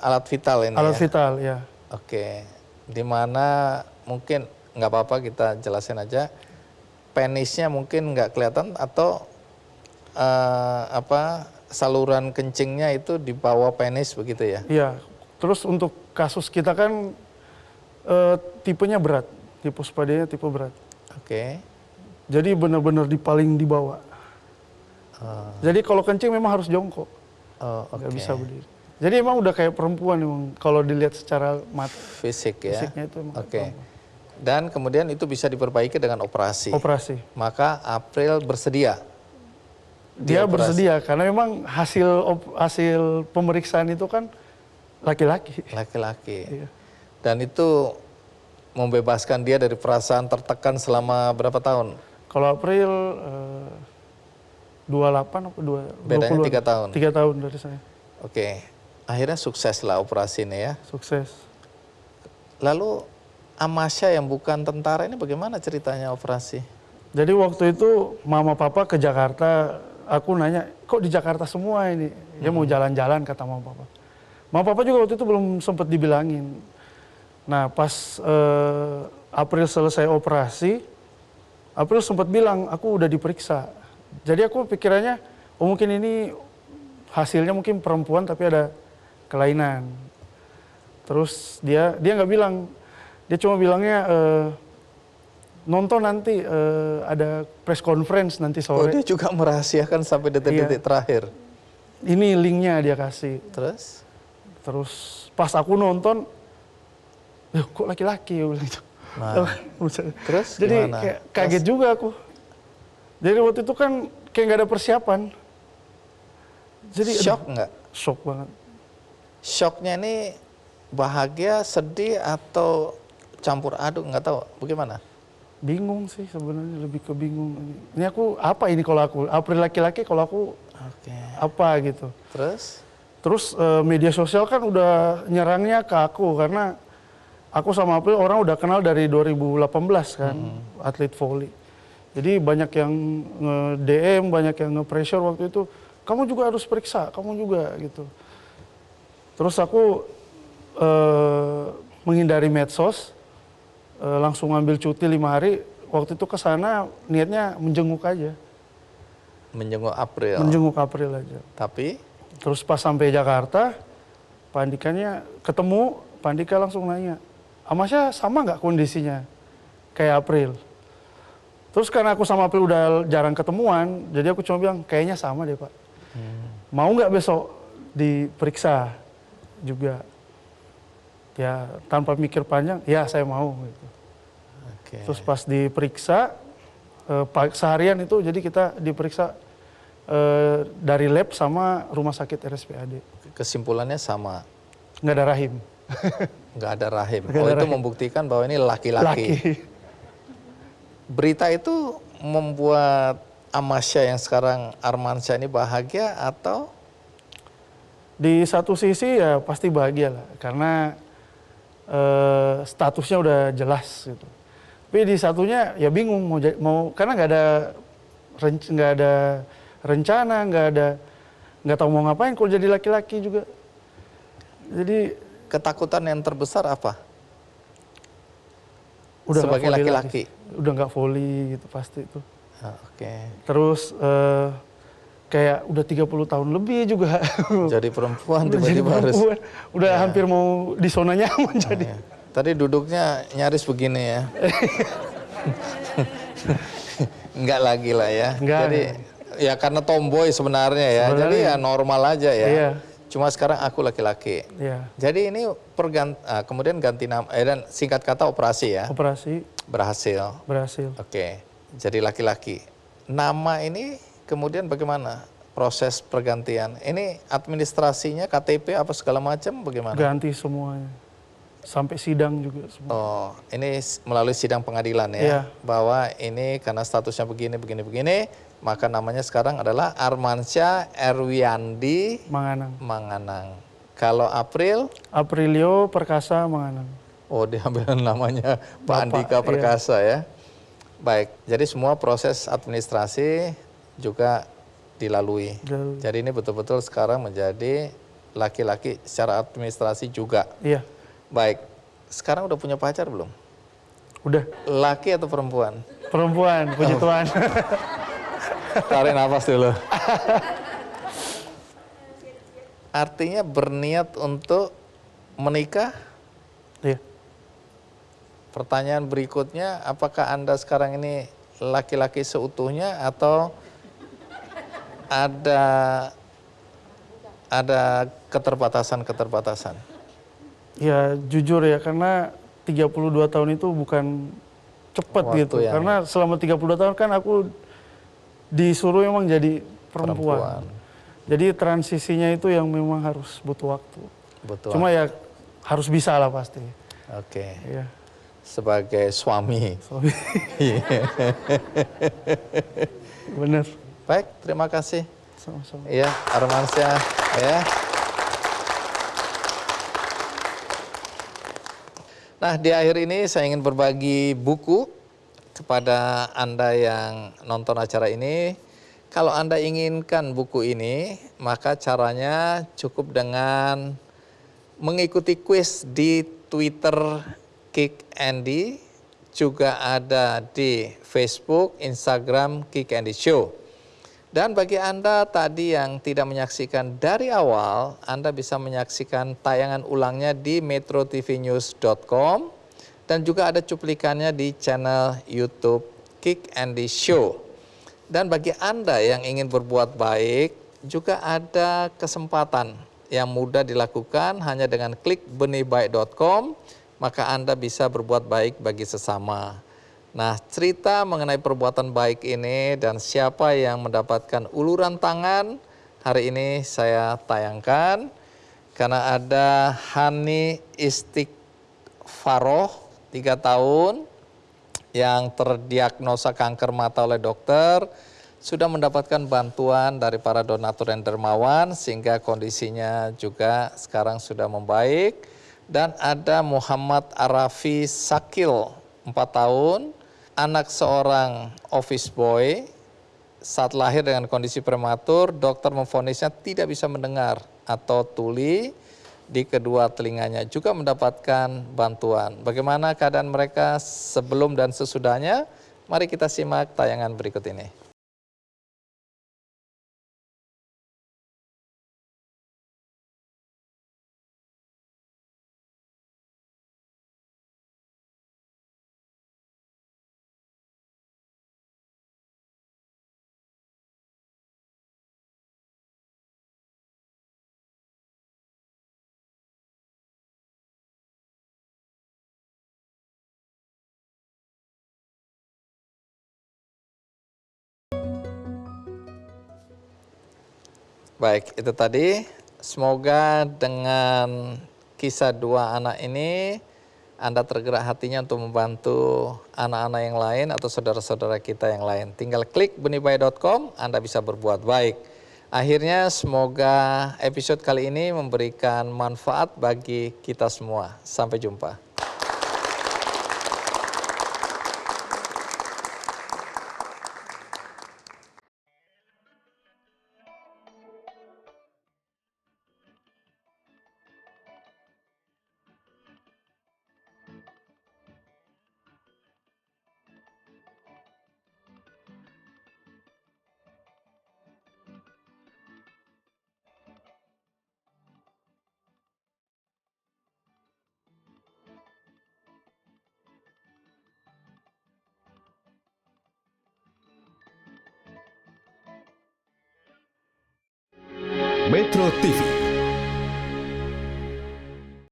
alat vital ini alat ya? vital ya. Oke. Di mana mungkin nggak apa-apa kita jelasin aja, penisnya mungkin nggak kelihatan atau saluran kencingnya itu di bawah penis begitu ya? Iya. Terus untuk kasus kita kan tipenya berat, hipospadianya tipe berat. Oke. Jadi benar-benar paling di bawah. Jadi kalau kencing memang harus jongkok, nggak bisa berdiri. Jadi emang udah kayak perempuan emang kalau dilihat secara mata. Fisik ya? Fisiknya itu emang Oke. Dan kemudian itu bisa diperbaiki dengan operasi? Operasi. Maka April bersedia? Dia bersedia karena memang hasil pemeriksaan itu kan laki-laki. Laki-laki. Iya. Dan itu membebaskan dia dari perasaan tertekan selama berapa tahun? Kalau April 28 atau 20? Bedanya 3 tahun? 3 tahun dari saya. Oke. Akhirnya sukses lah operasi ini ya? Sukses. Lalu Amasya yang bukan tentara ini bagaimana ceritanya operasi? Jadi waktu itu mama papa ke Jakarta, aku nanya, kok di Jakarta semua ini? Dia mau jalan-jalan kata mama papa. Mama papa juga waktu itu belum sempat dibilangin. Nah pas April selesai operasi, April sempat bilang, aku udah diperiksa. Jadi aku pikirannya, oh mungkin ini hasilnya mungkin perempuan tapi ada kelainan. Terus dia nggak bilang, Dia cuma bilangnya nonton nanti ada press conference nanti Oh, sore. dia juga merahasiakan sampai detik-detik terakhir. Ini linknya dia kasih. Terus Pas aku nonton, loh kok laki-laki ya bilang gitu. Nah, terus Jadi gimana? kayak kaget juga aku. Jadi waktu itu kan kayak nggak ada persiapan. Jadi Shock nggak? Shock banget. Shocknya ini bahagia, sedih, atau campur aduk, nggak tahu. Bagaimana? Bingung sih sebenarnya, lebih ke bingung. Ini aku apa ini kalau aku? April laki-laki kalau aku apa gitu. Terus media sosial kan udah nyerangnya ke aku karena aku sama April orang udah kenal dari 2018 kan, atlet volley. Jadi banyak yang nge-DM, banyak yang nge-pressure waktu itu, kamu juga harus periksa, kamu juga gitu. Terus aku menghindari medsos, langsung ngambil cuti 5 hari. Waktu itu ke sana niatnya menjenguk aja. Menjenguk April. Menjenguk April aja. Tapi? Terus pas sampai Jakarta, Pak Andikanya ketemu, Pak Andika langsung nanya, Amasya sama nggak kondisinya kayak April? Terus karena aku sama April udah jarang ketemuan, jadi aku cuma bilang, kayaknya sama deh Pak. Mau nggak besok diperiksa juga? Ya tanpa mikir panjang, ya saya mau. Gitu. Terus pas diperiksa, seharian itu jadi kita diperiksa dari lab sama rumah sakit RSPAD. Kesimpulannya sama? Nggak ada rahim. Nggak ada rahim. Nggak ada Itu rahim. membuktikan bahwa ini laki-laki. Berita itu membuat Amasya yang sekarang Armansyah ini bahagia atau? Di satu sisi ya pasti bahagia lah, karena statusnya udah jelas gitu. Tapi di satunya ya bingung mau karena nggak ada rencana, nggak tahu mau ngapain kalau jadi laki-laki juga. Jadi ketakutan yang terbesar apa? Udah sebagai laki-laki. Udah nggak volley gitu pasti itu. Terus kayak udah 30 tahun lebih juga. Jadi perempuan Udah jadi tiba-tiba harus. perempuan. Udah hampir mau di zona nyaman jadi. Tadi duduknya nyaris begini ya. Enggak lagi lah ya. Jadi ya karena tomboy sebenarnya ya. Jadi ya normal aja ya. Iya. Cuma sekarang aku laki-laki. Iya. Jadi ini kemudian ganti nama dan singkat kata operasi ya. Operasi. Berhasil. Berhasil. Oke. Jadi laki-laki. Nama ini kemudian bagaimana proses pergantian? Ini administrasinya KTP apa segala macam bagaimana? Ganti semuanya. Sampai sidang juga semua. Oh, ini melalui sidang pengadilan ya. Iya. Bahwa ini karena statusnya begini, maka namanya sekarang adalah Armansyah Erwiandi Manganang. Kalau April? Aprilio Perkasa Manganang. Oh, diambil namanya Pak Andika Perkasa ya. Baik, jadi semua proses administrasi juga dilalui. Jadi ini betul-betul sekarang menjadi laki-laki secara administrasi juga. Iya. Baik, sekarang udah punya pacar belum? Udah. Laki atau perempuan? Perempuan, puji Tuhan. Tarik nafas dulu. Artinya berniat untuk menikah? Iya. Pertanyaan berikutnya, apakah Anda sekarang ini laki-laki seutuhnya atau ada keterbatasan-keterbatasan? Ya jujur ya, karena 32 tahun itu bukan cepat gitu. Karena selama 32 tahun kan aku disuruh emang jadi perempuan. Jadi transisinya itu yang memang harus butuh waktu. Cuma ya harus bisa lah pasti. Oke. Iya. Sebagai suami. Bener. Baik, terima kasih. Sama-sama. Iya, Armansyah ya. Nah, di akhir ini saya ingin berbagi buku kepada Anda yang nonton acara ini. Kalau Anda inginkan buku ini, maka caranya cukup dengan mengikuti kuis di Twitter Kick Andy, juga ada di Facebook, Instagram Kick Andy Show. Dan bagi Anda tadi yang tidak menyaksikan dari awal, Anda bisa menyaksikan tayangan ulangnya di metrotvnews.com dan juga ada cuplikannya di channel YouTube Kick Andy Show. Dan bagi Anda yang ingin berbuat baik, juga ada kesempatan yang mudah dilakukan hanya dengan klik benihbaik.com, maka Anda bisa berbuat baik bagi sesama. Nah, cerita mengenai perbuatan baik ini dan siapa yang mendapatkan uluran tangan, hari ini saya tayangkan karena ada Hani Istighfaroh, 3 tahun, yang terdiagnosa kanker mata oleh dokter, sudah mendapatkan bantuan dari para donatur dan dermawan sehingga kondisinya juga sekarang sudah membaik. Dan ada Muhammad Arafi Sakil, 4 tahun, anak seorang office boy, saat lahir dengan kondisi prematur, dokter memvonisnya tidak bisa mendengar atau tuli di kedua telinganya, juga mendapatkan bantuan. Bagaimana keadaan mereka sebelum dan sesudahnya? Mari kita simak tayangan berikut ini. Baik, itu tadi. Semoga dengan kisah 2 anak ini Anda tergerak hatinya untuk membantu anak-anak yang lain atau saudara-saudara kita yang lain. Tinggal klik benihbaik.com, Anda bisa berbuat baik. Akhirnya semoga episode kali ini memberikan manfaat bagi kita semua. Sampai jumpa. Metro TV,